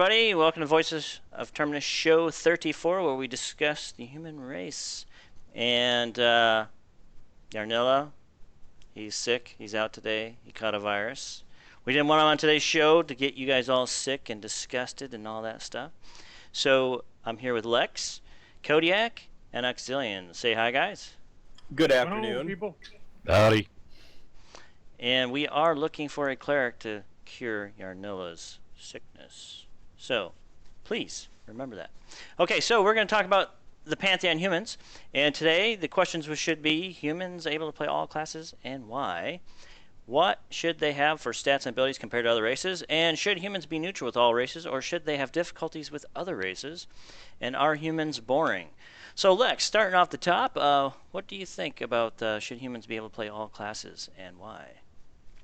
everybody. Welcome to Voices of Terminus Show 34, where we discuss the human race. And Yarnilla, he's sick. He's out today. He caught a virus. We didn't want him on today's show to get you guys all sick and disgusted and all that stuff. So I'm here with Lex, Kodiak, and Auxilian. Say hi, guys. Good Hello, afternoon. people. Howdy. And we are looking for a cleric to cure Yarnilla's sickness. So, please remember that. Okay, so we're going to talk about the Pantheon humans. And today, the questions should be, humans able to play all classes and why? What should they have for stats and abilities compared to other races? And should humans be neutral with all races, or should they have difficulties with other races? And are humans boring? So, Lex, starting off the top, what do you think about should humans be able to play all classes and why?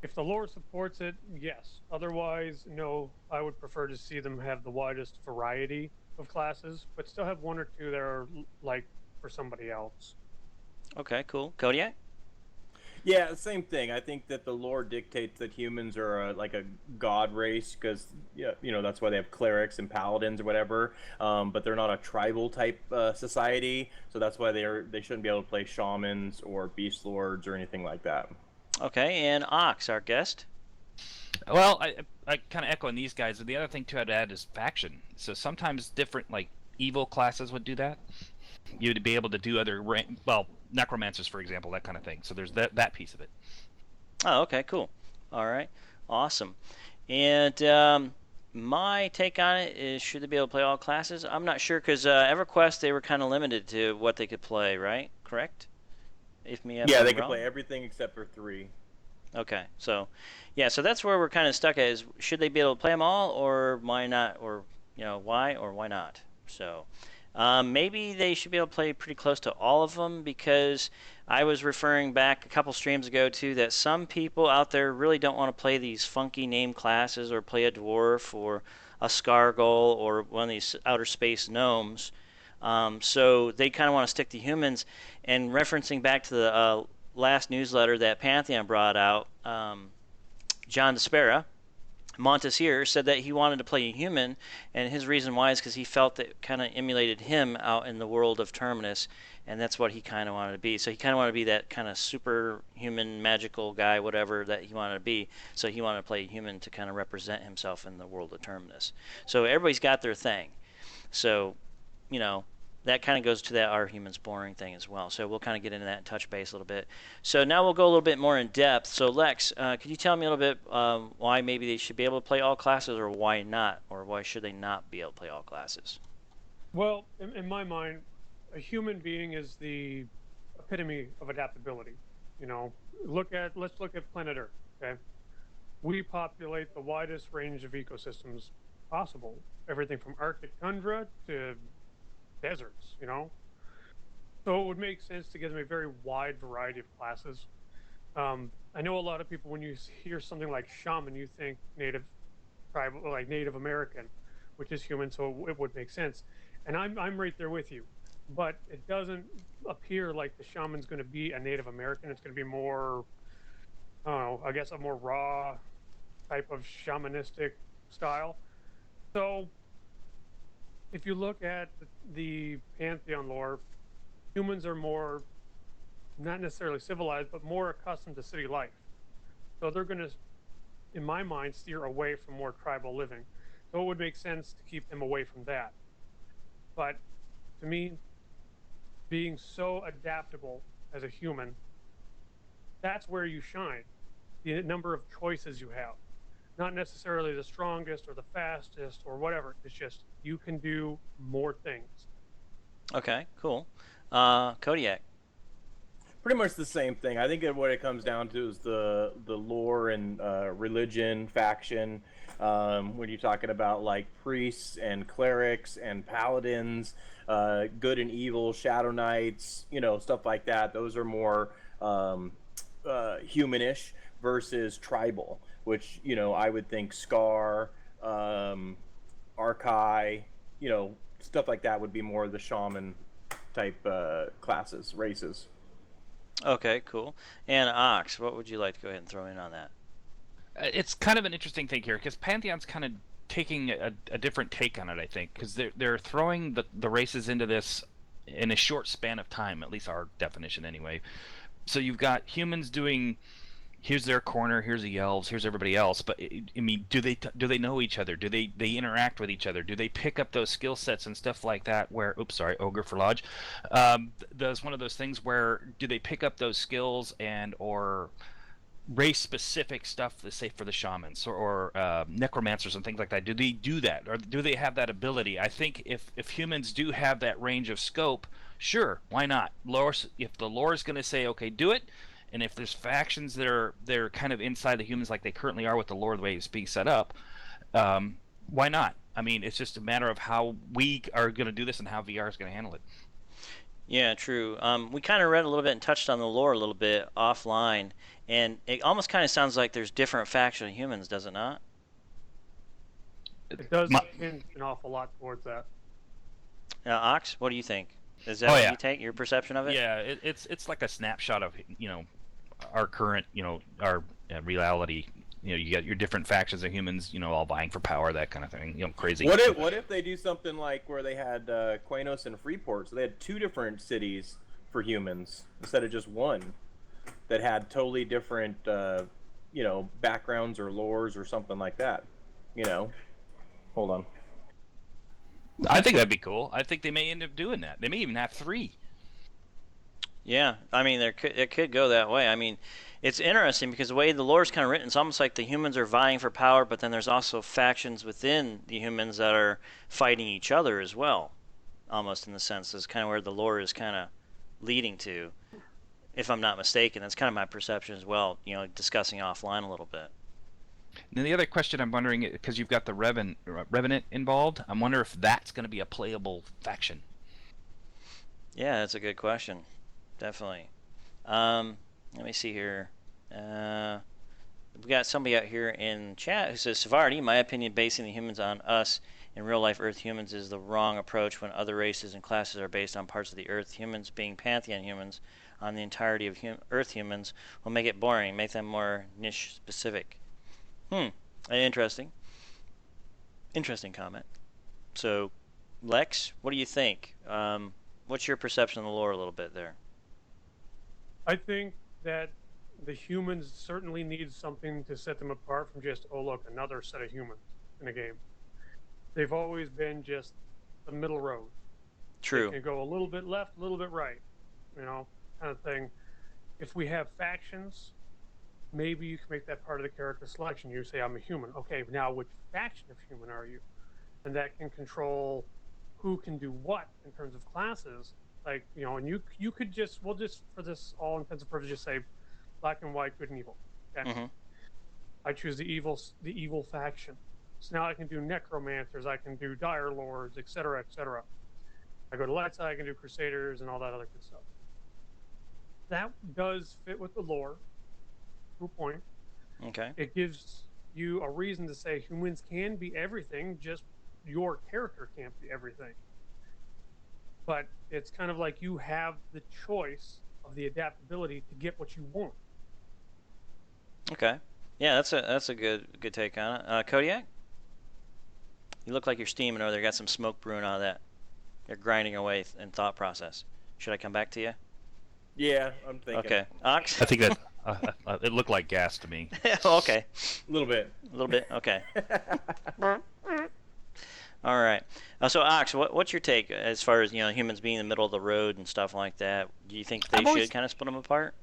If the lore supports it, yes. Otherwise, no. I would prefer to see them have the widest variety of classes, but still have one or two that are like for somebody else. Okay, cool. Kodiak? Yeah, same thing. I think that the lore dictates that humans are like a god race because that's why they have clerics and paladins or whatever. But they're not a tribal type society, so that's why they shouldn't be able to play shamans or beast lords or anything like that. Okay, and Ox, our guest. Well, I kind of echo on these guys. The other thing too I'd add is faction. So sometimes different like evil classes would do that. You'd be able to do other necromancers, for example, that kind of thing. So there's that piece of it. Oh, okay, cool. All right, awesome. And my take on it is, should they be able to play all classes? I'm not sure because EverQuest they were kind of limited to what they could play, right? Correct? If They can wrong? play everything except for 3. Okay, so so that's where we're kind of stuck at is, should they be able to play them all, or why not, or why or why not? So maybe they should be able to play pretty close to all of them, because I was referring back a couple streams ago to that some people out there really don't want to play these funky name classes or play a dwarf or a Scargol or one of these outer space gnomes. So they kind of want to stick to humans. And referencing back to the last newsletter that Pantheon brought out, John Despera, Montes here, said that he wanted to play a human, and his reason why is because he felt that kind of emulated him out in the world of Terminus, and that's what he kind of wanted to be. So he kind of wanted to be that kind of superhuman, magical guy, whatever that he wanted to be. So he wanted to play a human to kind of represent himself in the world of Terminus. So everybody's got their thing. So, that kind of goes to that are humans boring thing as well. So we'll kind of get into that and touch base a little bit. So now we'll go a little bit more in depth. So Lex, could you tell me a little bit why maybe they should be able to play all classes, or why not, or why should they not be able to play all classes? Well, in my mind, a human being is the epitome of adaptability. Let's look at planet Earth. Okay, we populate the widest range of ecosystems possible. Everything from Arctic tundra to deserts, So it would make sense to give them a very wide variety of classes. I know a lot of people, when you hear something like shaman, you think native tribal, like Native American, which is human, so it would make sense. And I'm right there with you. But it doesn't appear like the shaman's going to be a Native American. It's going to be more, I don't know, I guess a more raw type of shamanistic style. So if you look at the Pantheon lore, humans are more, not necessarily civilized, but more accustomed to city life. So they're going to, in my mind, steer away from more tribal living. So it would make sense to keep them away from that. But to me, being so adaptable as a human, that's where you shine. The number of choices you have. Not necessarily the strongest or the fastest or whatever. It's just you can do more things. Okay, cool. Kodiak. Pretty much the same thing. I think that what it comes down to is the lore and religion, faction. When you're talking about like priests and clerics and paladins, good and evil, shadow knights, stuff like that. Those are more humanish versus tribal, which I would think Scar, Archai, stuff like that would be more of the shaman type classes, races. Okay, cool. And Ox, what would you like to go ahead and throw in on that? It's kind of an interesting thing here because Pantheon's kind of taking a different take on it, I think, because they're throwing the races into this in a short span of time, at least our definition anyway. So you've got humans doing, here's their corner, here's the elves, here's everybody else. But I mean, do they know each other? Do they interact with each other? Do they pick up those skill sets and stuff like that? Where, oops, sorry, ogre for lodge. There's one of those things where do they pick up those skills and or race specific stuff, let's say for the shamans or necromancers and things like that? Do they do that, or do they have that ability? I think if humans do have that range of scope, sure, why not? Lore, if the lore is going to say okay, do it, and if there's factions that are they're kind of inside the humans like they currently are with the lore the way it's being set up, why not? I mean, it's just a matter of how we are going to do this and how VR is going to handle it. Yeah, true. We kind of read a little bit and touched on the lore a little bit offline, and it almost kind of sounds like there's different factions of humans, does it not? It does hinge an awful lot towards that. Ox, what do you think? Is that Oh, what yeah. you take, your perception of it? Yeah, it's like a snapshot of our current our reality. You got your different factions of humans, all vying for power, that kind of thing. Crazy. What if they do something like where they had Quanos and Freeport, so they had 2 different cities for humans instead of just one that had totally different backgrounds or lores or something like that. Hold on. I think that'd be cool. I think they may end up doing that. They may even have 3. Yeah, I mean, it could go that way. I mean, it's interesting because the way the lore is kind of written, it's almost like the humans are vying for power, but then there's also factions within the humans that are fighting each other as well, almost in the sense. That's kind of where the lore is kind of leading to, if I'm not mistaken. That's kind of my perception as well, discussing offline a little bit. Now the other question I'm wondering, because you've got the Revenant involved, I'm wondering if that's going to be a playable faction. Yeah, that's a good question. Definitely. Let me see here. We've got somebody out here in chat who says, Savardi, my opinion, basing the humans on us in real life Earth humans is the wrong approach when other races and classes are based on parts of the Earth. Humans being Pantheon humans on the entirety of Earth humans will make it boring, make them more niche specific. Interesting. Interesting comment. So, Lex, what do you think? What's your perception of the lore a little bit there? I think that the humans certainly need something to set them apart from just, oh look, another set of humans in a game. They've always been just the middle road. True. They can go a little bit left, a little bit right, kind of thing. If we have factions, maybe you can make that part of the character selection. You say, I'm a human. Okay, now which faction of human are you? And that can control who can do what in terms of classes. Like, and you could we'll just, for this all intents and purposes, just say black and white, good and evil. Okay? Mm-hmm. I choose the evil faction. So now I can do necromancers, I can do dire lords, etc., etc. I go to light side, I can do crusaders and all that other good stuff. That does fit with the lore to a point. Okay. It gives you a reason to say humans can be everything, just your character can't be everything. But it's kind of like you have the choice of the adaptability to get what you want. Okay. Yeah, that's a good take on it. Kodiak? You look like you're steaming over there. Got some smoke brewing out of that. You're grinding away in thought process. Should I come back to you? Yeah, I'm thinking. Okay. Ox? I think that it looked like gas to me. Okay. A little bit. A little bit? Okay. All right. So, Ox, what's your take as far as, humans being in the middle of the road and stuff like that? Do you think they should kind of split them apart?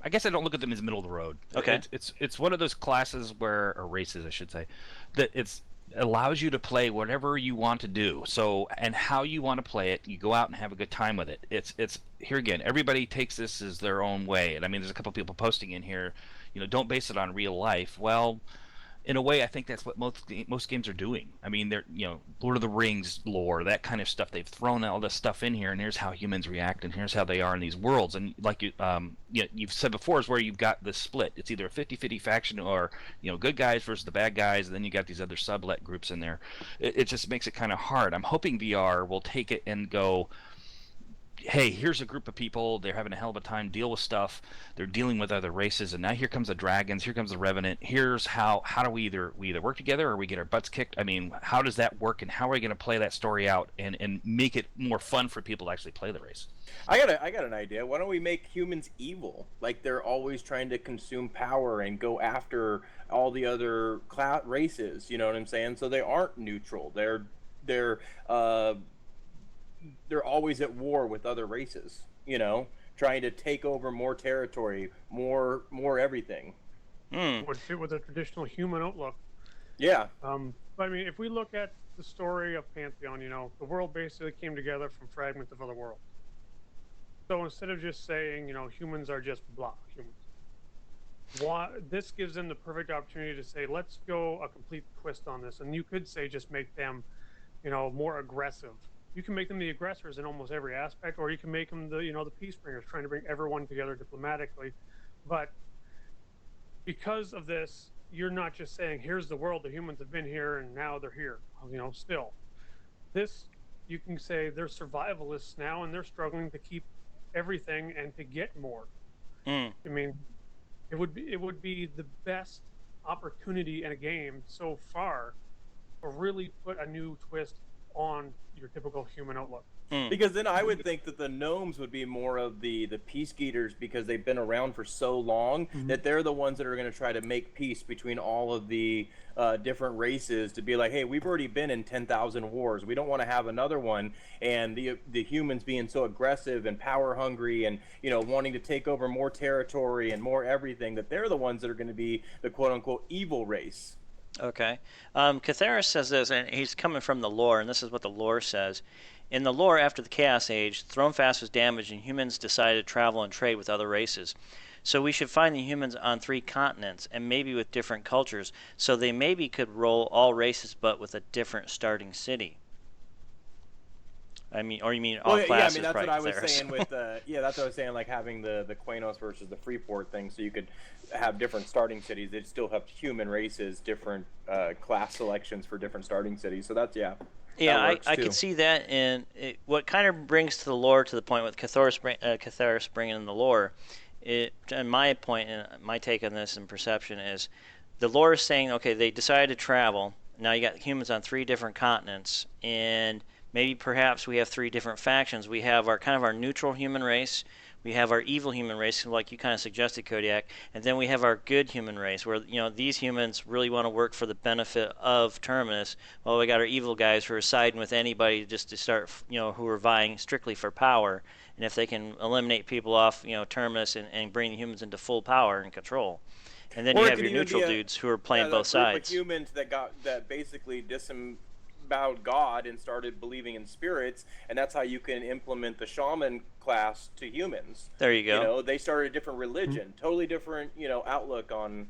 I guess I don't look at them as middle of the road. Okay. It's one of those classes or races, I should say, that it allows you to play whatever you want to do. So, and how you want to play it, you go out and have a good time with it. It's here again, everybody takes this as their own way. And I mean, there's a couple people posting in here, don't base it on real life. Well, in a way, I think that's what most games are doing. I mean, they're Lord of the Rings lore, that kind of stuff. They've thrown all this stuff in here, and here's how humans react, and here's how they are in these worlds. And like you've said before, is where you've got this split. It's either a 50-50 faction, or good guys versus the bad guys, and then you got these other sublet groups in there. It just makes it kind of hard. I'm hoping VR will take it and go, hey, here's a group of people, they're having a hell of a time, deal with stuff, they're dealing with other races, and now here comes the dragons, here comes the revenant, here's how do we either work together or we get our butts kicked. I mean, how does that work, and how are we going to play that story out and make it more fun for people to actually play the race? I got an idea. Why don't we make humans evil? Like they're always trying to consume power and go after all the other races. You know what I'm saying? So they aren't neutral. They're uh, they're always at war with other races. You know, trying to take over more territory, more everything. Would fit with a traditional human outlook. Yeah. But I mean, if we look at the story of Pantheon, the world basically came together from fragments of other worlds. So instead of just saying, humans are just blah humans, this gives them the perfect opportunity to say, let's go a complete twist on this. And you could say, just make them, more aggressive. You can make them the aggressors in almost every aspect, or you can make them the peace bringers, trying to bring everyone together diplomatically. But because of this, you're not just saying, here's the world, the humans have been here and now they're here, still. This, you can say they're survivalists now and they're struggling to keep everything and to get more. I mean, it would be the best opportunity in a game so far to really put a new twist on your typical human outlook. Because then I would think that the gnomes would be more of the peacekeepers, because they've been around for so long that they're the ones that are going to try to make peace between all of the different races, to be like, hey, we've already been in 10,000 wars. We don't want to have another one. And the humans being so aggressive and power hungry and, wanting to take over more territory and more everything, that they're the ones that are going to be the quote unquote evil race. Okay. Catheris says this, and he's coming from the lore, and this is what the lore says. In the lore, after the Chaos Age, Thronefast was damaged and humans decided to travel and trade with other races. So we should find the humans on 3 continents, and maybe with different cultures, so they maybe could roll all races but with a different starting city. I mean, or you mean all classes? Yeah, I mean, that's right, what I was Catheris. saying with that's what I was saying, like having the Quanos versus the Freeport thing, so you could have different starting cities. They'd still have human races, different class selections for different starting cities. So that's Yeah, I could see that, and what kind of brings to the lore to the point with Catheris bringing in the lore, and my point and my take on this and perception is, the lore is saying, okay, they decided to travel. Now you got humans on 3 different continents, and maybe perhaps we have 3 different factions. We have our neutral human race. We have our evil human race, like you kind of suggested, Kodiak, and then we have our good human race, where these humans really want to work for the benefit of Terminus. Well, we got our evil guys who are siding with anybody just to start, who are vying strictly for power. And if they can eliminate people off, Terminus and bring the humans into full power and control, and then you have your neutral dudes who are playing both sides. Of humans that basically disemboweled God and started believing in spirits, and that's how you can implement the shaman class to humans. There you go. They started a different religion, totally different, outlook on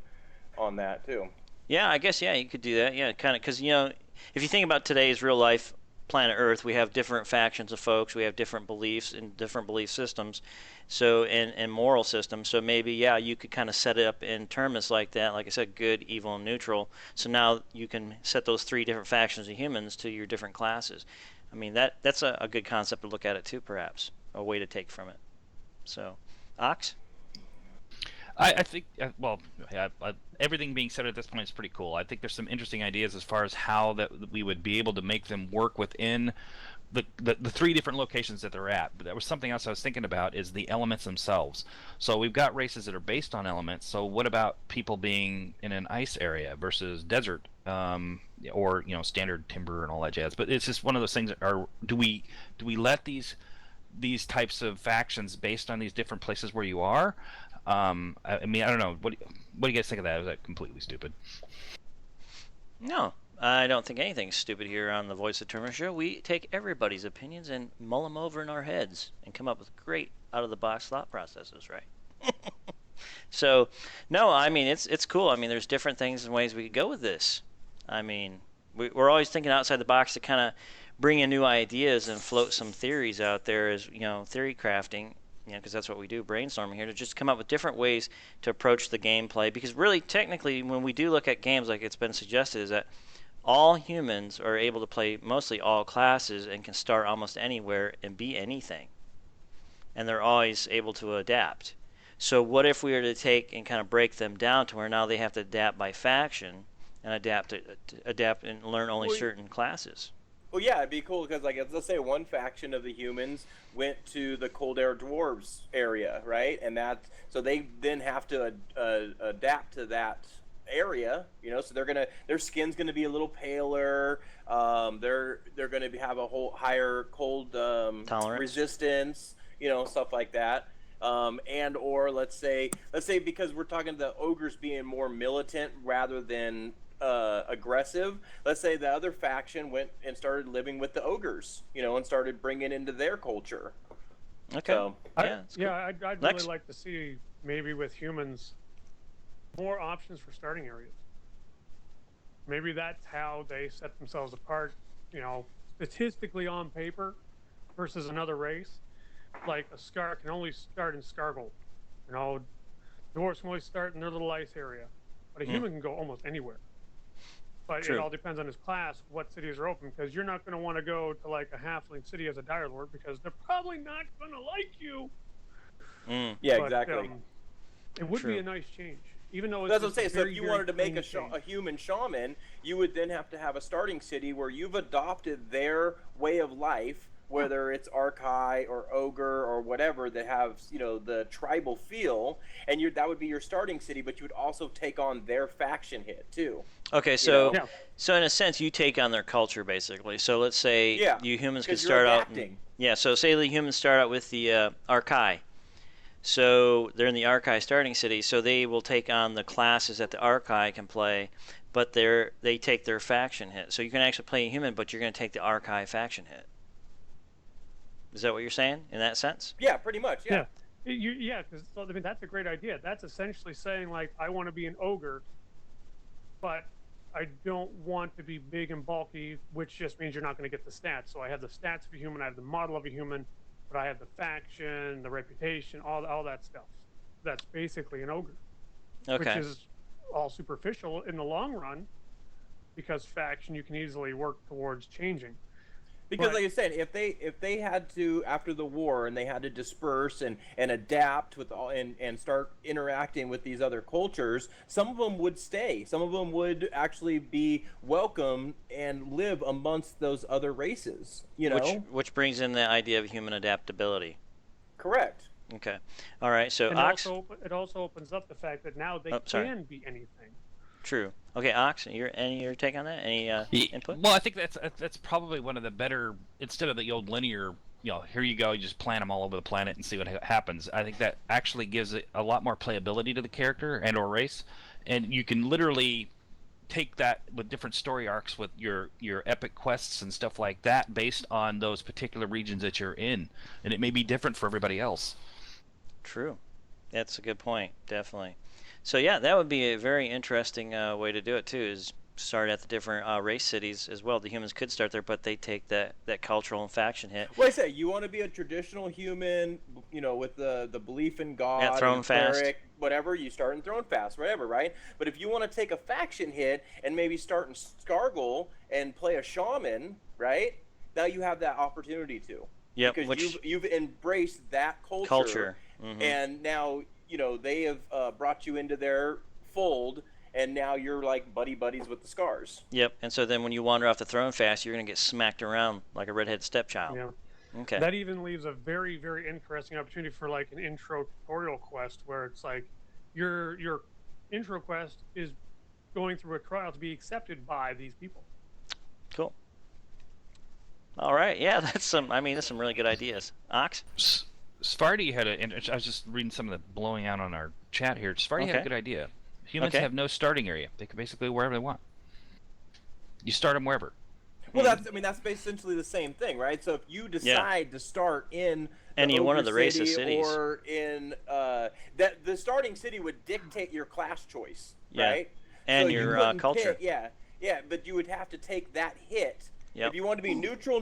that too. Yeah, I guess you could do that. Yeah, kind of, because if you think about today's real life planet Earth, we have different factions of folks, we have different beliefs and different belief systems, so and moral systems. So maybe you could kind of set it up in terms like that, like I said, good, evil, and neutral. So now you can set those 3 different factions of humans to your different classes. I mean, that's a good concept to look at it too, perhaps a way to take from it. So, Ox? I think, everything being said at this point is pretty cool. I think there's some interesting ideas as far as how that we would be able to make them work within the 3 different locations that they're at. But there was something else I was thinking about, is the elements themselves. So we've got races that are based on elements. So what about people being in an ice area versus desert, or standard timber and all that jazz? But it's just one of those things. Do we let these types of factions based on these different places where you are? I mean, I don't know. What do you guys think of that? Is that completely stupid? No, I don't think anything's stupid here on the Voice of Terminus show. We take everybody's opinions and mull them over in our heads and come up with great out-of-the-box thought processes, right? So, no, I mean, it's cool. I mean, there's different things and ways we could go with this. I mean, we're always thinking outside the box to kind of bring in new ideas and float some theories out there as, theory crafting. Because that's what we do, brainstorming here, to just come up with different ways to approach the gameplay. Because really, technically, when we do look at games like it's been suggested, is that all humans are able to play mostly all classes and can start almost anywhere and be anything. and they're always able to adapt. So what if we were to take and kind of break them down to where now they have to adapt by faction and adapt and learn only Well, certain classes? Well, yeah, it'd be cool because, like, let's say one faction of the humans went to the Cold Air Dwarves area, right? And so they then have to adapt to that area, So their skin's gonna be a little paler. They're gonna have a whole higher cold Tolerance. resistance, stuff like that. Or let's say because we're talking the ogres being more militant rather than aggressive. Let's say the other faction went and started living with the ogres, and started bringing into their culture. Okay. So, I'd Lex? really like to see maybe with humans more options for starting areas. Maybe that's how they set themselves apart, statistically on paper versus another race. Like a Scar can only start in Scargold. Dwarves can only start in their little ice area, but a human can go almost anywhere. But True. it all depends on his class, what cities are open, because you're not going to want to go to like a halfling city as a dire lord because they're probably not going to like you. Yeah, But, exactly. it would True. be a nice change, even though it's That's what I'm saying. just So very, if you very wanted to make clean a change. human shaman, you would then have to have a starting city where you've adopted their way of life, whether it's Archai or Ogre or whatever that have the tribal feel, and that would be your starting city. But you would also take on their faction hit too. Okay, so Yeah. so in a sense, you take on their culture basically. So let's say you humans could because start you're out. adapting. So say the humans start out with the Archai. So they're in the Archai starting city. So they will take on the classes that the Archai can play, but they take their faction hit. So you can actually play a human, but you're going to take the Archai faction hit. Is that what you're saying in that sense? Yeah, pretty much. Yeah. Because that's a great idea. That's essentially saying like I want to be an ogre, but I don't want to be big and bulky, which just means you're not going to get the stats. So I have the stats of a human, I have the model of a human, but I have the faction, the reputation, all that stuff. That's basically an ogre, which Okay. is all superficial in the long run, because faction you can easily work towards changing. Because, But- like you said, if they had to after the war and they had to disperse and adapt with all and start interacting with these other cultures, some of them would stay. Some of them would actually be welcome and live amongst those other races. Which brings in the idea of human adaptability. Correct. Okay. All right. So And Ox. it also opens up the fact that now they sorry. can be anything. True. Okay, Ox. Your take on that? Any input? Well, I think that's probably one of the better, instead of the old linear, here you go, you just plant them all over the planet and see what happens. I think that actually gives it a lot more playability to the character and or race, and you can literally take that with different story arcs with your epic quests and stuff like that based on those particular regions that you're in, and it may be different for everybody else. True. That's a good point. Definitely. So yeah, that would be a very interesting way to do it too. Is start at the different race cities as well. The humans could start there, but they take that cultural and faction hit. Well, I say you want to be a traditional human, with the belief in God, Yeah, throwing and fast. cleric, whatever. You start in throwing fast, whatever, right? But if you want to take a faction hit and maybe start in Scargle and play a shaman, right? Now you have that opportunity to. Yep. Because Which you've embraced that culture. Mhm. And now they have brought you into their fold, and now you're like buddies with the scars. Yep. And so then when you wander off the throne fast, you're gonna get smacked around like a redhead stepchild. Yeah. Okay. That even leaves a very, very interesting opportunity for like an intro tutorial quest where it's like your intro quest is going through a trial to be accepted by these people. Cool. All right. Yeah, that's some really good ideas. Ox. Svarty had I was just reading some of the blowing out on our chat here. Svarty had a Okay. good idea. Humans Okay. have no starting area. They can basically go wherever they want. You start them wherever. Well, that's essentially the same thing, right? So if you decide to start in Any one of Ogre the race's City cities. or in that the starting city would dictate your class choice, Yeah. right? And So you your couldn't culture. pick- yeah, but you would have to take that hit. Yep. If you want to be neutral,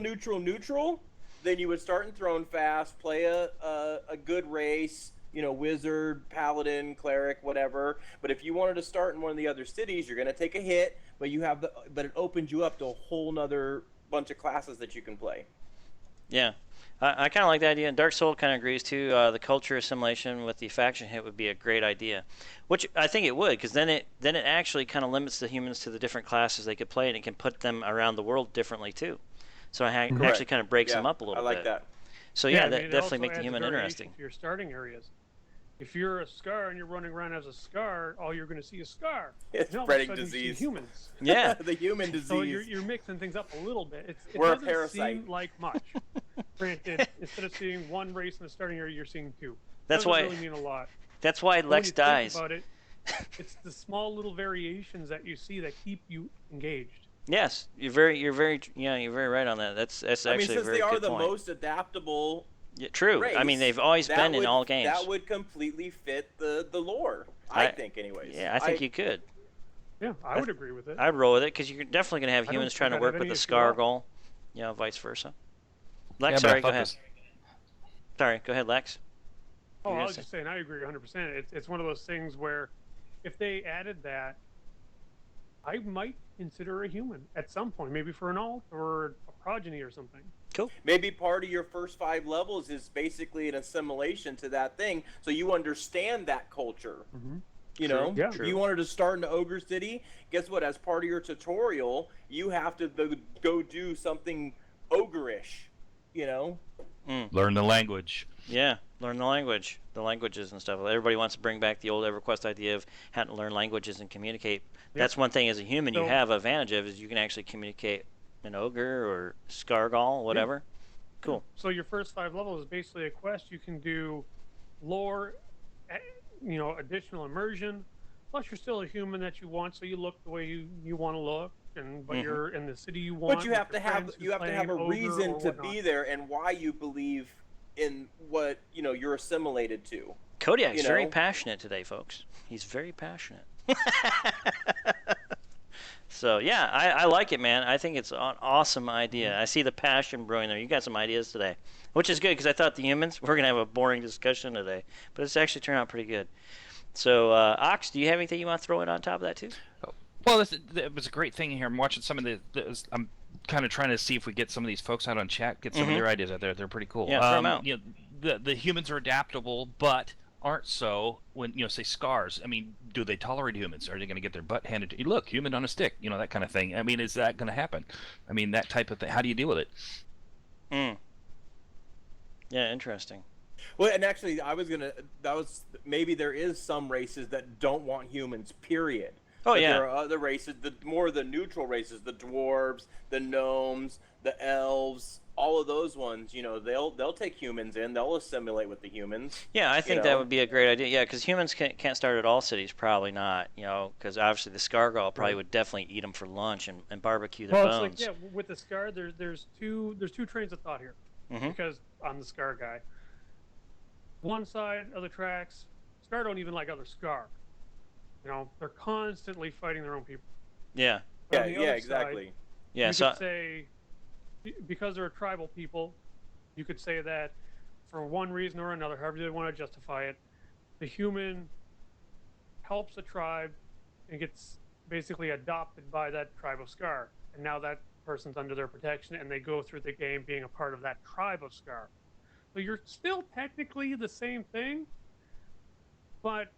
then you would start in Throne Fast, play a good race, wizard, paladin, cleric, whatever. But if you wanted to start in one of the other cities, you're going to take a hit, but it opens you up to a whole nother bunch of classes that you can play. Yeah. I kind of like the idea, and Dark Soul kind of agrees too. The culture assimilation with the faction hit would be a great idea, which I think it would, because then it actually kind of limits the humans to the different classes they could play, and it can put them around the world differently too. So it actually Correct. kind of breaks Yeah, them up a I little like bit. that. So Yeah, yeah, I that mean, it definitely also make the adds human variation interesting. to your starting areas. If you're a Scar and you're running around as a Scar, all you're going to see is Scar. It's And all of a spreading sudden you see disease. humans. Yeah, The human disease. So you're mixing things up a little bit. It We're a doesn't parasite. seem like much. Granted, instead of seeing one race in the starting area, you're seeing two. That's Doesn't why. really mean a lot. That's why But when Lex you dies. Think about it, it's the small little variations that you see that keep you engaged. Yes, you're very right on that. That's I mean, actually a since very they are good the point. most adaptable Yeah, true. I mean, race, they've always that been in would- all games. That would completely fit the lore, I think, anyways. Yeah, I think you could. Yeah, I would agree with it. I'd roll with it because you're definitely going to have I don't humans think trying to I'd work have with any the issue at all. Scar goal, vice versa. Lex, Yeah, but I sorry, go thought ahead. this- Sorry, go ahead, Lex. Oh, You're I gonna was say- just saying, I agree 100%. It's one of those things where if they added that, I might consider a human at some point, maybe for an alt or a progeny or something. Cool. Maybe part of your first 5 levels is basically an assimilation to that thing, so you understand that culture. You True, know, yeah. if you wanted to start in Ogre City, guess what? As part of your tutorial, you have to go do something ogreish. You know, Learn the language. Yeah, learn the language, the languages and stuff. Everybody wants to bring back the old EverQuest idea of having to learn languages and communicate. That's one thing as a human you So- have advantage of is you can actually communicate an ogre or Scargal, whatever. Cool. So your first 5 levels is basically a quest. You can do lore, additional immersion. Plus, you're still a human that you want, so you look the way you want to look, but you're in the city you want. but you with have your to have friends you who's have to have a playing ogre reason or to whatnot. be there and why you believe in what you're assimilated to. Kodiak's very know? passionate today, folks. He's very passionate. So yeah, I like it, man. I think it's an awesome idea. I see the passion brewing there. You got some ideas today, which is good because I thought the humans we're gonna have a boring discussion today, but it's actually turned out pretty good. So Ox, do you have anything you want to throw in on top of that too? Well, it was a great thing here. I'm watching some of I'm kind of trying to see if we get some of these folks out on chat, get some of their ideas out there. They're pretty cool. Yeah, throw 'em out. The humans are adaptable, but aren't so when say Scars. I mean, do they tolerate humans? Are they going to get their butt handed to you? Look, human on a stick, that kind of thing. I mean, is that going to happen? I mean, that type of thing. How do you deal with it? Yeah, interesting. Well, and actually, maybe there is some races that don't want humans. Period. Oh, But yeah. There are other races, more the neutral races, the dwarves, the gnomes, the elves, all of those ones. They'll take humans in. They'll assimilate with the humans. Yeah, I think that would be a great idea. Yeah, because humans can't start at all cities, probably not. Because obviously the Scargal probably would definitely eat them for lunch and barbecue their Well, bones. it's like with the Scar, there's two trains of thought here. Because I'm the Scar guy. One side of the tracks, Scar don't even like other Scar. They're constantly fighting their own people. Yeah. On the Yeah, other exactly. side, Yeah. you So could say, because they're a tribal people, you could say that for one reason or another, however they want to justify it, the human helps a tribe and gets basically adopted by that tribe of Scar. And now that person's under their protection and they go through the game being a part of that tribe of Scar. So you're still technically the same thing, but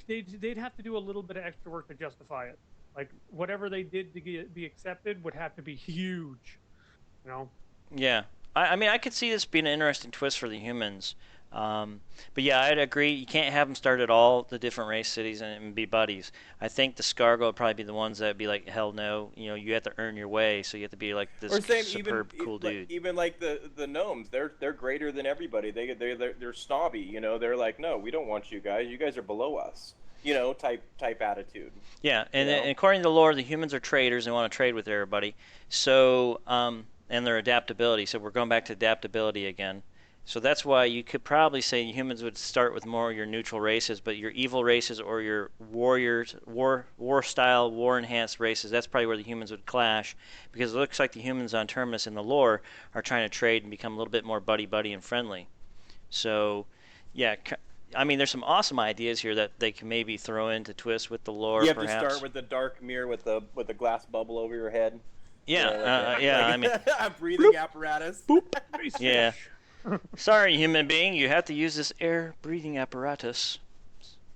they'd have to do a little bit of extra work to justify it. Like whatever they did to be accepted would have to be huge. yeah, I mean, I could see this being an interesting twist for the humans. But yeah, I'd agree. You can't have them start at all the different race cities and be buddies. I think the Scargo would probably be the ones that'd be like, hell no. You have to earn your way, so you have to be like this Or same, superb, cool dude. Even like the gnomes, they're greater than everybody. They're snobby. They're like, no, we don't want you guys. You guys are below us. Type attitude. Yeah, and according to the lore, the humans are traders and want to trade with everybody. So, and their adaptability. So we're going back to adaptability again. So that's why you could probably say humans would start with more of your neutral races, but your evil races or your warriors, war style, war enhanced races, that's probably where the humans would clash, because it looks like the humans on Terminus in the lore are trying to trade and become a little bit more buddy and friendly. So, yeah, I mean, there's some awesome ideas here that they can maybe throw into twist with the lore. You have perhaps. to start with the dark mirror with the glass bubble over your head. Yeah, Like I mean, a breathing apparatus. yeah. Sorry, human being, you have to use this air breathing apparatus.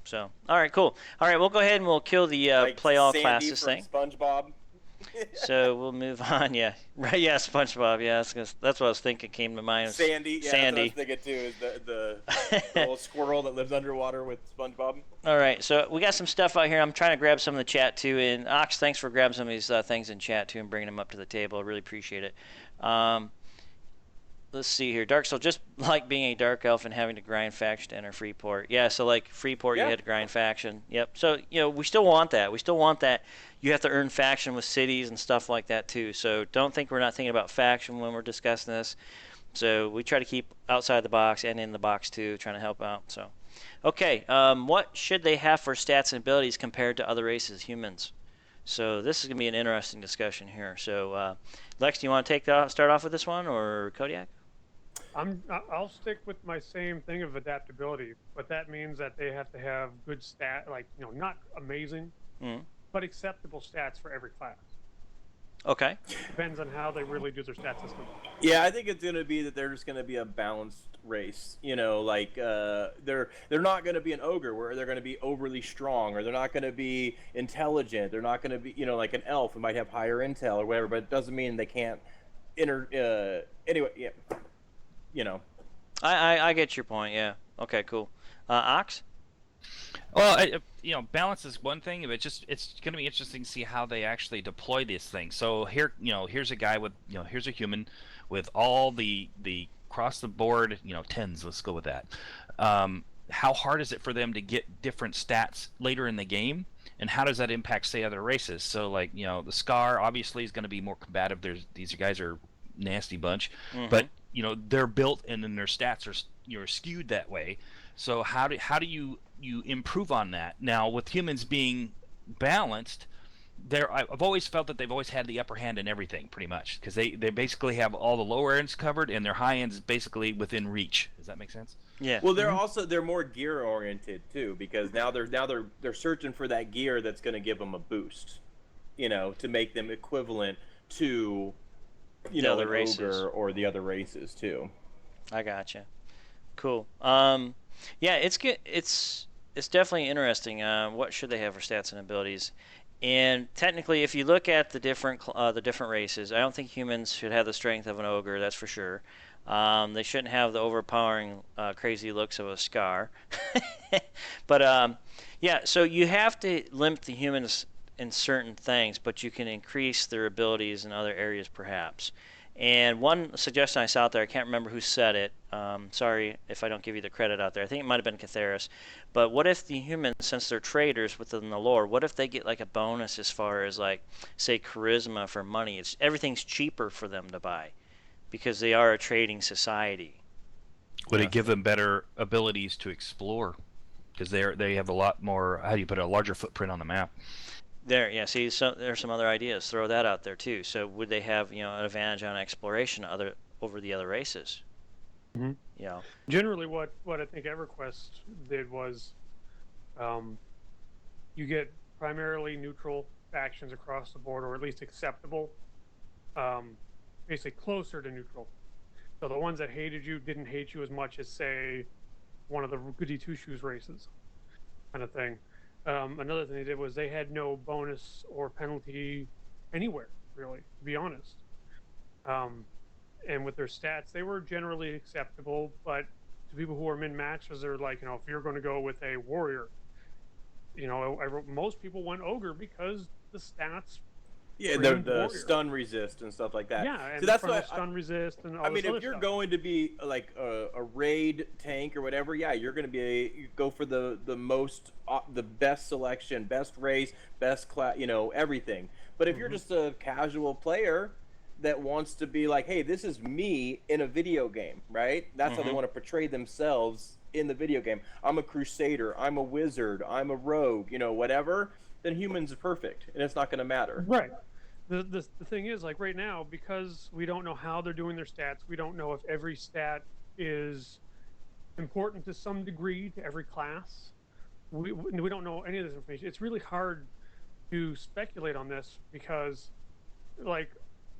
So, all right, cool. All right, we'll go ahead and we'll kill the Like play all Sandy classes from thing. SpongeBob. So we'll move on. Yeah, right. Yeah, SpongeBob. Yeah, that's what I was thinking. Came to mind. Sandy, yeah, Sandy. that's what I was thinking too. Is the little squirrel that lives underwater with SpongeBob. All right, so we got some stuff out here. I'm trying to grab some of the chat too. And Ox, thanks for grabbing some of these things in chat too and bringing them up to the table. I really appreciate it. Let's see here. Dark Soul, just like being a dark elf and having to grind faction to enter Freeport. Yeah, so like Freeport, Yeah. you had to grind faction. Yep. So we still want that. We still want that. You have to earn faction with cities and stuff like that too. So don't think we're not thinking about faction when we're discussing this. So we try to keep outside the box and in the box too, trying to help out. So, okay. What should they have for stats and abilities compared to other races, humans? So this is gonna be an interesting discussion here. So, Lex, do you want to start off with this one, or Kodiak? I'll stick with my same thing of adaptability, but that means that they have to have good not amazing, but acceptable stats for every class. Okay. Depends on how they really do their stat system. Yeah, I think it's going to be that they're just going to be a balanced race. They're not going to be an ogre where they're going to be overly strong, or they're not going to be intelligent. They're not going to be, like an elf who might have higher intel or whatever, but it doesn't mean they can't anyway, yeah. I get your point. Yeah. Okay. Cool. Ox. Well, balance is one thing, but it's going to be interesting to see how they actually deploy this thing. So here's a guy with, here's a human with all the across the board, 10s. Let's go with that. How hard is it for them to get different stats later in the game, and how does that impact, say, other races? So like, the Scar obviously is going to be more combative. These guys are nasty bunch, but they're built and then their stats are skewed that way. So how do you improve on that? Now with humans being balanced, I've always felt that they've always had the upper hand in everything pretty much, because they basically have all the lower ends covered and their high ends basically within reach. Does that make sense? Yeah. Well, they're more gear oriented too, because now they're searching for that gear that's going to give them a boost, to make them equivalent to the other an races ogre or the other races too. I gotcha. Cool. Yeah, it's good. It's definitely interesting. What should they have for stats and abilities? And technically, if you look at the different races, I don't think humans should have the strength of an ogre. That's for sure. They shouldn't have the overpowering, crazy looks of a Scar. But yeah, so you have to limit the humans in certain things, but you can increase their abilities in other areas, perhaps. And one suggestion I saw out there, I can't remember who said it. Sorry if I don't give you the credit out there. I think it might have been Catheris. But what if the humans, since they're traders within the lore, what if they get like a bonus as far as like, say, charisma for money? Everything's cheaper for them to buy because they are a trading society. Would it give them better abilities to explore? Because they have a lot more, how do you put it, a larger footprint on the map. There, yeah. See, so there's some other ideas. Throw that out there too. So would they have, an advantage on exploration over the other races? Mm-hmm. Generally, what I think EverQuest did was, you get primarily neutral factions across the board, or at least acceptable, basically closer to neutral. So the ones that hated you didn't hate you as much as, say, one of the goody two shoes races, kind of thing. Another thing they did was they had no bonus or penalty anywhere, really, to be honest. And with their stats, they were generally acceptable, but to people who are min-matchers, they're like, if you're going to go with a warrior, most people went ogre because the stats. Yeah, the stun resist and stuff like that. Yeah, and so that's what stun resist and all this if other you're stuff. going to be like a raid tank or whatever, yeah, you're going to go for the most the best selection, best race, best class, everything. But if you're just a casual player that wants to be like, hey, this is me in a video game, right? That's how they want to portray themselves in the video game. I'm a crusader, I'm a wizard, I'm a rogue, whatever. Then humans are perfect, and it's not going to matter. Right. The thing is, like right now, because we don't know how they're doing their stats, we don't know if every stat is important to some degree to every class. We don't know any of this information. It's really hard to speculate on this because, like,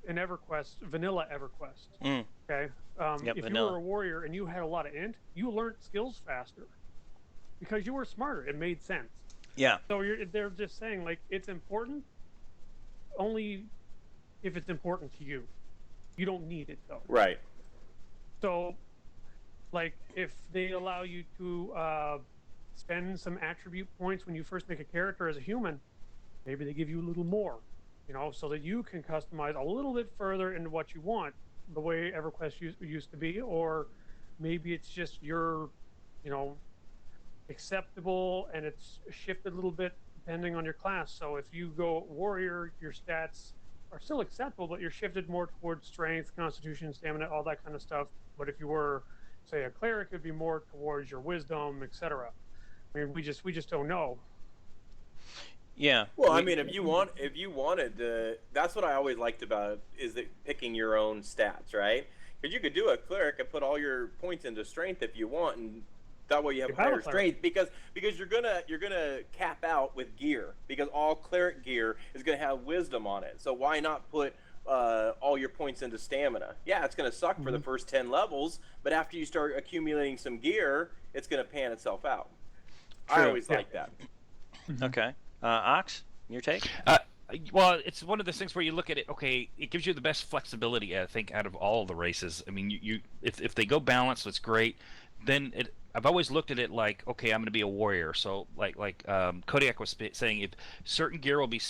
in EverQuest, vanilla EverQuest. Mm. Okay. Yep, If you vanilla. were a warrior and you had a lot of int, you learned skills faster because you were smarter. It made sense. Yeah. So they're just saying like it's important only if it's important to you. You don't need it though. Right. So, like if they allow you to spend some attribute points when you first make a character as a human, maybe they give you a little more, you know, so that you can customize a little bit further into what you want, the way EverQuest used to be, or maybe it's just your, you know, acceptable and it's shifted a little bit depending on your class. So if you go warrior, your stats are still acceptable, but you're shifted more towards strength, constitution, stamina, all that kind of stuff. But if you were, say, a cleric, it'd be more towards your wisdom, etc. I mean, we just don't know. Yeah. Well, I mean, if you wanted to, that's what I always liked about it, is that picking your own stats, right? Because you could do a cleric and put all your points into strength if you want, and that way you have If higher I'm a cleric. strength. Because you're gonna cap out with gear, because all cleric gear is gonna have wisdom on it. So why not put all your points into stamina? Yeah, it's gonna suck for the first 10 levels, but after you start accumulating some gear, it's gonna pan itself out. I True. always like that. Okay. Ox, your take? Well, it's one of those things where you look at it. Okay, it gives you the best flexibility, I think, out of all the races. I mean, if they go balanced, it's great. Then I've always looked at it like, okay, I'm going to be a warrior. So like Kodiak was saying, if certain gear will be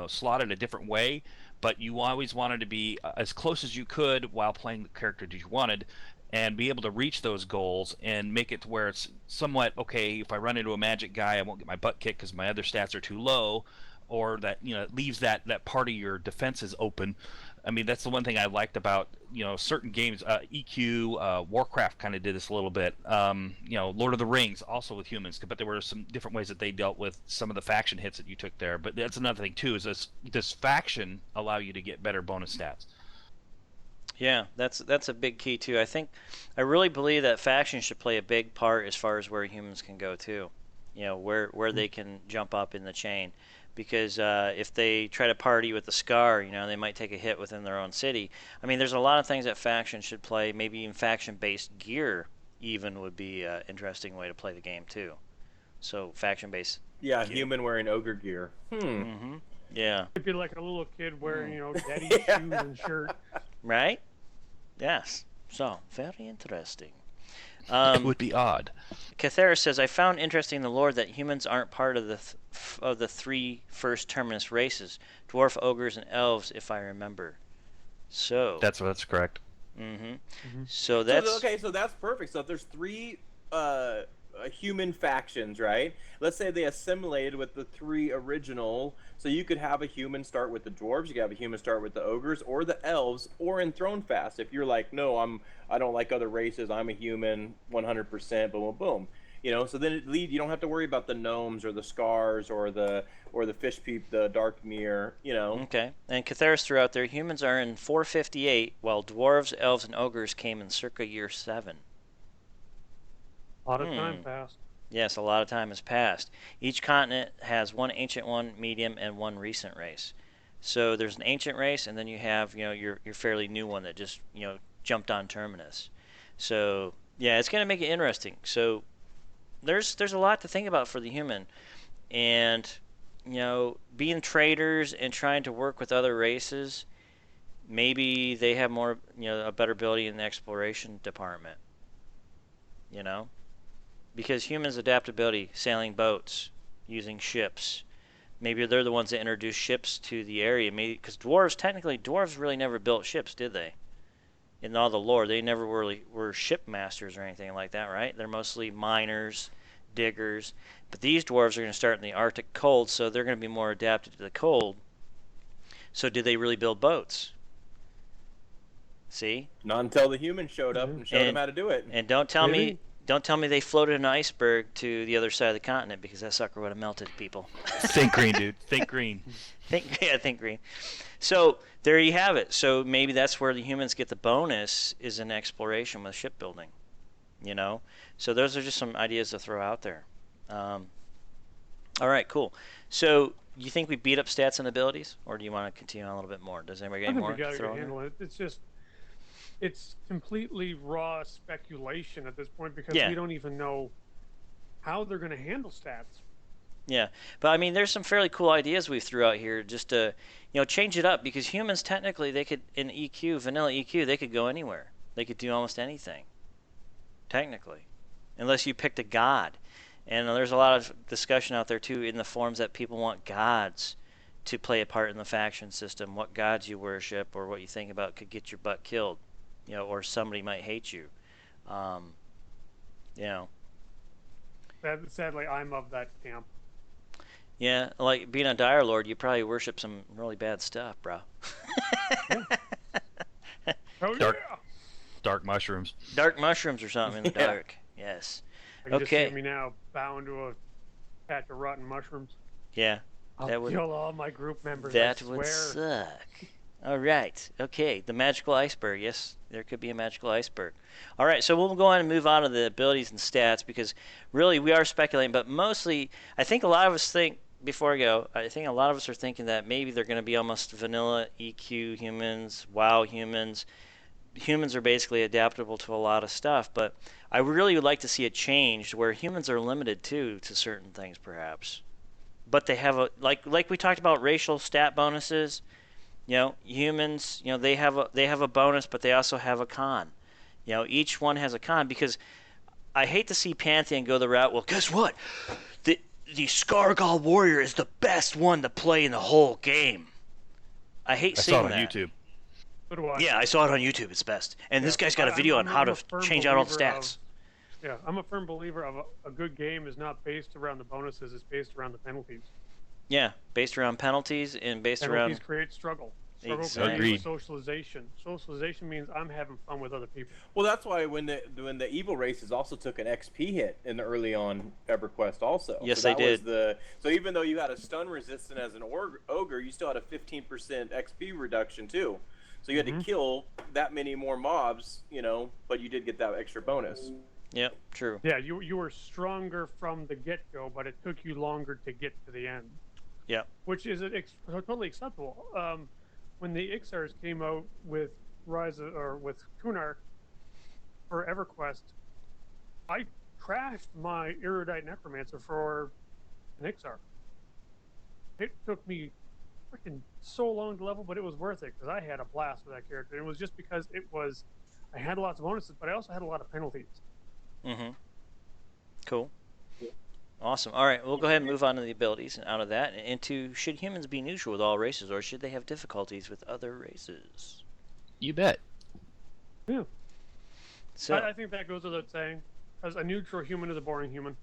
slotted a different way, but you always wanted to be as close as you could while playing the character that you wanted, and be able to reach those goals and make it to where it's somewhat okay. If I run into a magic guy, I won't get my butt kicked because my other stats are too low, or that it leaves that part of your defenses open. I mean, that's the one thing I liked about certain games. EQ, Warcraft kind of did this a little bit. Lord of the Rings also with humans, but there were some different ways that they dealt with some of the faction hits that you took there. But that's another thing too, is this faction allow you to get better bonus stats. Yeah, that's a big key too. I really believe that factions should play a big part as far as where humans can go too. Where they can jump up in the chain, because if they try to party with the Scar, they might take a hit within their own city. I mean, there's a lot of things that factions should play. Maybe even faction-based gear even would be an interesting way to play the game too. So faction-based. Yeah, gear. human wearing ogre gear. Mm-hmm. Yeah. It'd be like a little kid wearing, daddy Yeah. shoes and shirt. Right? Yes. So, very interesting. It would be odd. Cathera says, I found interesting the lore that humans aren't part of the three first Terminus races, dwarf, ogres, and elves, if I remember. So. That's correct. Mm-hmm. So that's... So that's perfect. So if there's three human factions, right? Let's say they assimilated with the three original, so you could have a human start with the dwarves, you could have a human start with the ogres or the elves, or in Thronefast if you're like, no, I don't like other races, I'm a human 100%, boom boom boom. So then you don't have to worry about the gnomes or the scars or the fish peep, the dark mirror. Okay. And Catheris threw out there, humans are in 458 while dwarves, elves, and ogres came in circa year 7. A lot of time passed. Yes, a lot of time has passed. Each continent has one ancient, one medium, and one recent race. So there's an ancient race, and then you have your fairly new one that just jumped on Terminus. So yeah, it's going to make it interesting. So there's a lot to think about for the human, and being traders and trying to work with other races. Maybe they have more a better ability in the exploration department. Because humans' adaptability, sailing boats, using ships, maybe they're the ones that introduced ships to the area. Maybe because dwarves really never built ships, did they? In all the lore, they never really were ship masters or anything like that, right? They're mostly miners, diggers. But these dwarves are going to start in the Arctic cold, so they're going to be more adapted to the cold. So did they really build boats? See? Not until the humans showed up and showed them how to do it. And don't tell me they floated an iceberg to the other side of the continent, because that sucker would have melted people. Think green, dude. Think green. Think green. So there you have it. So maybe that's where the humans get the bonus, is in exploration with shipbuilding. So those are just some ideas to throw out there. All right, cool. So you think we beat up stats and abilities, or do you want to continue on a little bit more? Does anybody I get think more we got to to throw in there? handle it. It's completely raw speculation at this point because Yeah. we don't even know how they're going to handle stats. Yeah, but I mean, there's some fairly cool ideas we threw out here just to, change it up because humans technically they could in EQ, vanilla EQ, they could go anywhere. They could do almost anything, technically, unless you picked a god. And there's a lot of discussion out there too in the forums that people want gods to play a part in the faction system. What gods you worship or what you think about could get your butt killed, or somebody might hate you. Um, you know, Sadly, I'm of that camp. Yeah, like being a Dire Lord, you probably worship some really bad stuff, bro. Oh Dark. yeah! Dark mushrooms. Dark mushrooms or something in the Yeah. dark. Yes. I can just see Okay. me now bound to a patch of rotten mushrooms. Yeah, I'll That would- kill all my group members. that I would swear. suck. All right. Okay, the magical iceberg. Yes, there could be a magical iceberg. All right, so we'll go on and move on to the abilities and stats because really we are speculating, but mostly I think a lot of us think before I go, I think a lot of us are thinking that maybe they're going to be almost vanilla EQ humans, WoW humans. Humans are basically adaptable to a lot of stuff, but I really would like to see it changed where humans are limited too to certain things perhaps. But they have a like we talked about racial stat bonuses. Humans, they have a bonus, but they also have a con. Each one has a con because I hate to see Pantheon go the route. Well, guess what? The Scargal Warrior is the best one to play in the whole game. I hate I seeing saw it on that. YouTube. So do I. Yeah, I saw it on YouTube. It's best. And this Yeah, guy's got a video on how I'm to a firm change out all the believer stats. Yeah, I'm a firm believer of a good game is not based around the bonuses; it's based around the penalties. Yeah, based around penalties and based Penalties around. create struggle. Struggle Exactly. Agreed. creates socialization. Socialization means I'm having fun with other people. Well, that's why when the evil races also took an XP hit in the early on EverQuest also. Yes, so that they was did. So even though you had a stun resistant as an ogre, you still had a 15% XP reduction too. So you had to kill that many more mobs, but you did get that extra bonus. Yep, true. Yeah, you were stronger from the get-go, but it took you longer to get to the end. Yep. Which is totally acceptable. When the Ixars came out with with Kunark for EverQuest, I crashed my erudite necromancer for an Ixar. It took me freaking so long to level, but it was worth it because I had a blast with that character. It was just because I had lots of bonuses, but I also had a lot of penalties. Mm-hmm. Cool. Awesome. All right, we'll go ahead and move on to the abilities and out of that and into should humans be neutral with all races or should they have difficulties with other races? You bet. Yeah. So I think that goes without saying. As a neutral human is a boring human.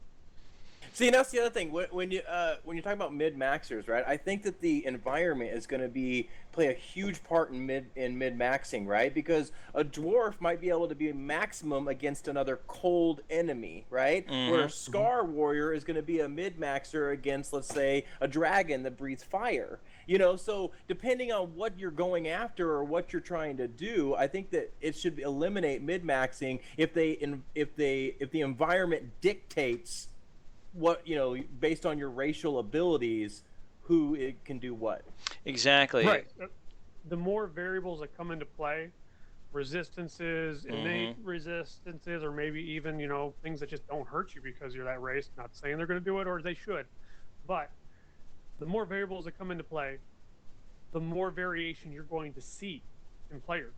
See, and that's the other thing. When you're talking about mid maxers, right? I think that the environment is going to play a huge part in mid maxing, right? Because a dwarf might be able to be maximum against another cold enemy, right? Where a Scar Warrior is going to be a mid maxer against, let's say, a dragon that breathes fire. So depending on what you're going after or what you're trying to do, I think that it should eliminate mid maxing if the environment dictates what based on your racial abilities, who it can do what. exactly. Right. The more variables that come into play, resistances, innate resistances, or maybe even things that just don't hurt you because you're that race. Not saying they're going to do it or they should, but the more variables that come into play, the more variation you're going to see in players.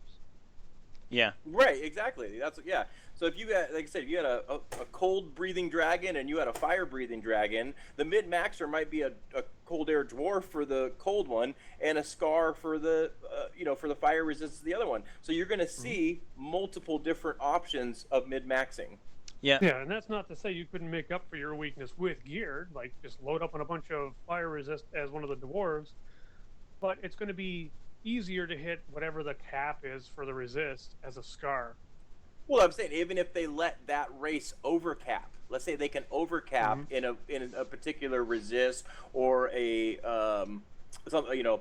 Yeah. Right, exactly. Yeah. So if you got, like I said, if you had a cold breathing dragon and you had a fire breathing dragon, the mid maxer might be a cold air dwarf for the cold one and a Scar for the for the fire resistance the other one. So you're going to see multiple different options of mid maxing. Yeah. Yeah, and that's not to say you couldn't make up for your weakness with gear, like just load up on a bunch of fire resist as one of the dwarves. But it's going to be easier to hit whatever the cap is for the resist as a Scar. Well, I'm saying even if they let that race overcap, let's say they can overcap in a particular resist or a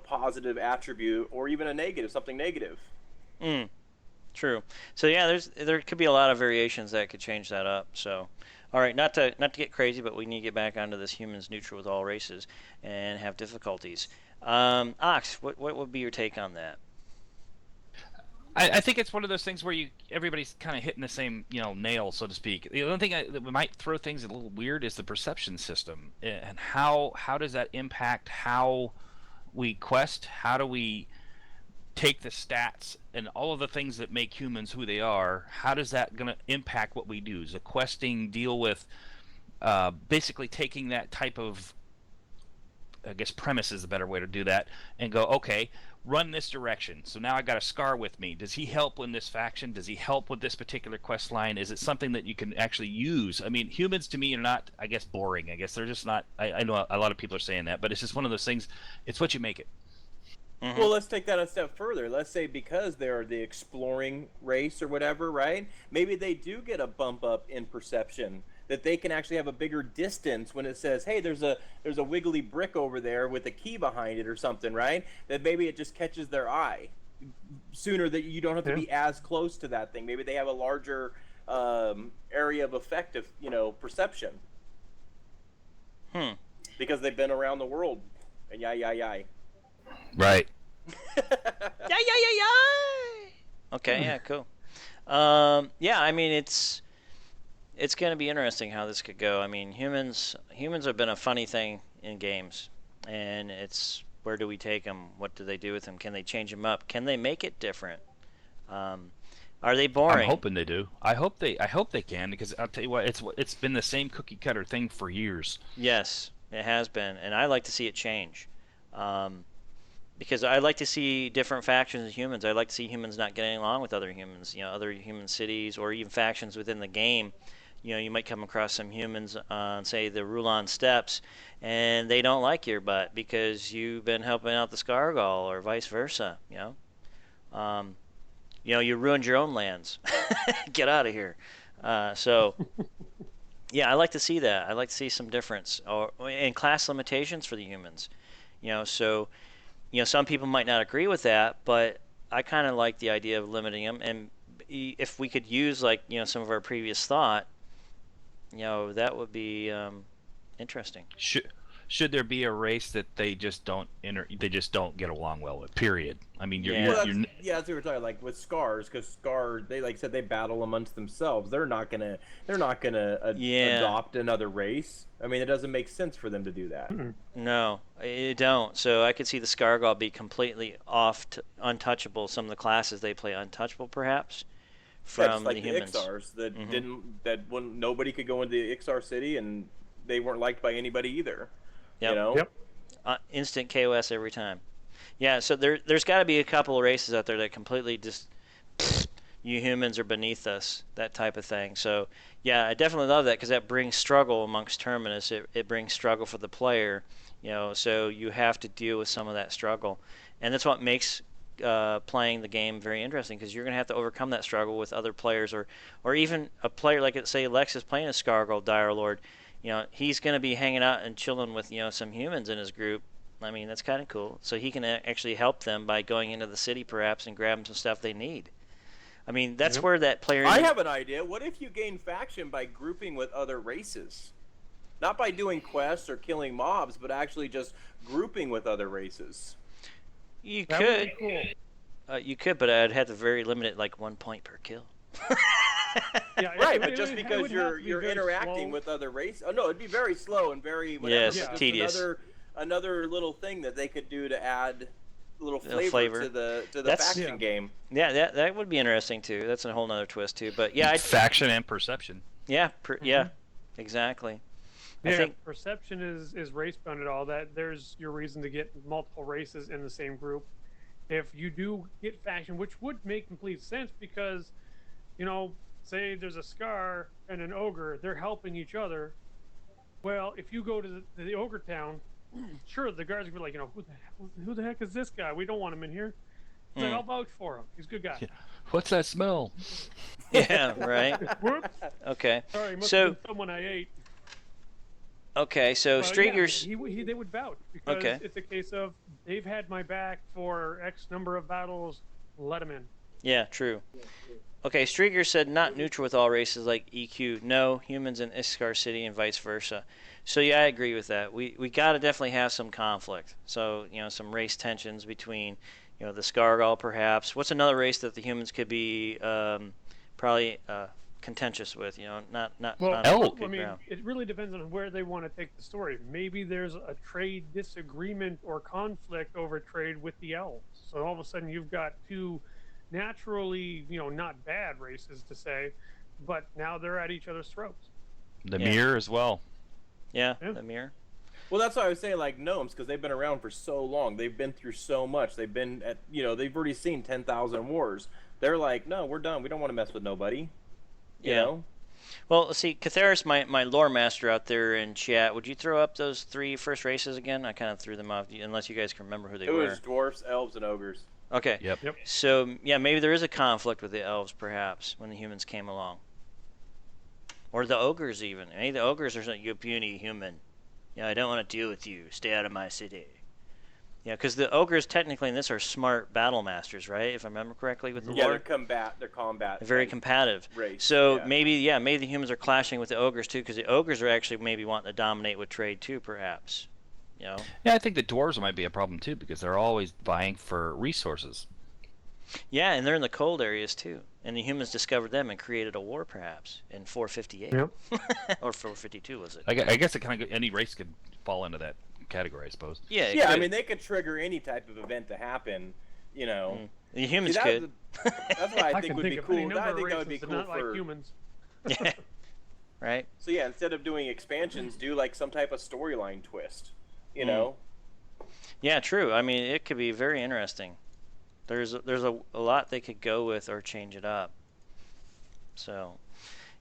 positive attribute or even a negative, something negative. True. So yeah, there could be a lot of variations that could change that up. So, all right, not to get crazy, but we need to get back onto this humans neutral with all races and have difficulties. Ox, what would be your take on that? I think it's one of those things where everybody's kind of hitting the same nail, so to speak. The only thing that might throw things a little weird is the perception system, and how does that impact how we quest? How do we take the stats and all of the things that make humans who they are? How does that going to impact what we do? Does the questing deal with basically taking that type of, I guess, premise is the better way to do that, and go, okay, run this direction. So now I got a Scar with me. Does he help in this faction? Does he help with this particular quest line? Is it something that you can actually use? I mean, humans to me are not, I guess, boring. I guess they're just not. I know a lot of people are saying that, but it's just one of those things. It's what you make it. Mm-hmm. Well, let's take that a step further. Let's say because they're the exploring race or whatever, right? Maybe they do get a bump up in perception, that they can actually have a bigger distance when it says, "Hey, there's a wiggly brick over there with a key behind it or something," right? That maybe it just catches their eye sooner, that you don't have to be as close to that thing. Maybe they have a larger area of effect of perception. Because they've been around the world. And yay. Right. Yeah. Okay, yeah, cool. Yeah, I mean it's going to be interesting how this could go. I mean, humans have been a funny thing in games, and it's where do we take them? What do they do with them? Can they change them up? Can they make it different? Are they boring? I'm hoping they do. I hope they can, because I'll tell you what, it's been the same cookie cutter thing for years. Yes, it has been, and I like to see it change. Because I like to see different factions of humans. I like to see humans not getting along with other humans, other human cities, or even factions within the game. You might come across some humans on, say, the Rulon Steppes, and they don't like your butt because you've been helping out the Scargal, or vice versa. You ruined your own lands. Get out of here. So, yeah, I like to see that. I like to see some difference, and class limitations for the humans. So. Some people might not agree with that, but I kind of like the idea of limiting them. And if we could use, some of our previous thought, that would be interesting. Should there be a race that they just don't get along well with? Period. I mean, that's what we were talking like with Scars, because Scar, they like said they battle amongst themselves. They're not gonna adopt another race. I mean, it doesn't make sense for them to do that. No, it don't. So I could see the Scargal be completely untouchable. Some of the classes they play untouchable, perhaps, from like the humans. Ixars that when nobody could go into the Ixar city, and they weren't liked by anybody either. Yep. Instant KOS every time. Yeah, so there's got to be a couple of races out there that completely just, you humans are beneath us, that type of thing. So, yeah, I definitely love that, because that brings struggle amongst Terminus. It brings struggle for the player, so you have to deal with some of that struggle. And that's what makes playing the game very interesting, because you're going to have to overcome that struggle with other players, or even a player like, say, Lex is playing a Scargal Dire Lord. He's going to be hanging out and chilling with, some humans in his group. I mean, that's kind of cool. So he can actually help them by going into the city, perhaps, and grabbing some stuff they need. I mean, that's where that player... I have an idea. What if you gain faction by grouping with other races? Not by doing quests or killing mobs, but actually just grouping with other races. You That could. would be cool. You could, but I'd have to very limit it, like 1 point per kill. Yeah, Right, it but would- just it because would have to be you're very interacting slow. with other races. Oh no, it'd be very slow and very whatever. Yes, but just tedious. Another little thing that they could do to add a little Little flavor, flavor. to the That's- faction game. Yeah, that would be interesting too. That's a whole nother twist too. But yeah, faction and perception. yeah, exactly. Yeah, I think perception is race bound at all. That there's your reason to get multiple races in the same group. If you do get faction, which would make complete sense, because, say there's a Scar and an Ogre, they're helping each other. Well, if you go to the Ogre town, sure, the guards will be like, who the heck is this guy? We don't want him in here. He's like, I'll vouch for him. He's a good guy. Yeah. What's that smell? yeah, right. Whoops. Okay. Sorry, must So- have been someone I ate. Okay, so Well, Streeters. Yeah, they would vouch, because Okay. it's a case of they've had my back for X number of battles. Let them in. Yeah, true. Okay, Streaker said not neutral with all races like EQ. No, humans in Iskar City and vice versa. So yeah, I agree with that. We got to definitely have some conflict. So some race tensions between the Skargal perhaps. What's another race that the humans could be probably contentious with? Not Well, on Oh, good I mean, ground. it really depends on where they want to take the story. Maybe there's a trade disagreement or conflict over trade with the elves. So all of a sudden you've got two naturally, not bad races to say, but now they're at each other's throats. the Yeah. mirror as well. Yeah, Yeah. the mirror. Well, that's why I was saying like gnomes because they've been around for so long. They've been through so much. They've been at they've already seen 10,000 wars. They're like, no, we're done. We don't want to mess with nobody. You Yeah. know? Well, let's see, Catheris, my lore master out there in chat, would you throw up those three first races again? I kind of threw them off, unless you guys can remember who they It were. was dwarfs, elves, and ogres. Okay. Yep. Yep. So, yeah, maybe there is a conflict with the elves, perhaps, when the humans came along. Or the ogres, even. Maybe the ogres are saying, you puny human. I don't want to deal with you. Stay out of my city. Yeah, because the ogres, technically, in this are smart battle masters, right? If I remember correctly with the Yeah, lore. they're combat. They're very like, combative. race. So yeah. maybe the humans are clashing with the ogres, too, because the ogres are actually maybe wanting to dominate with trade, too, perhaps. Yeah, I think the dwarves might be a problem too because they're always vying for resources. Yeah, and they're in the cold areas too. And the humans discovered them and created a war, perhaps, in 458. Yep. Or 452, was it? I guess it kind of any race could fall into that category, I suppose. Yeah, it Yeah, I could. mean they could trigger any type of event to happen. The humans See, could. That's what I think can would think be of cool. any number I of think that would be races cool not for. like humans. Yeah. Right? So yeah, instead of doing expansions, do like some type of storyline twist. You Mm. know. Yeah, true. I mean, it could be very interesting. There's a lot they could go with or change it up. So,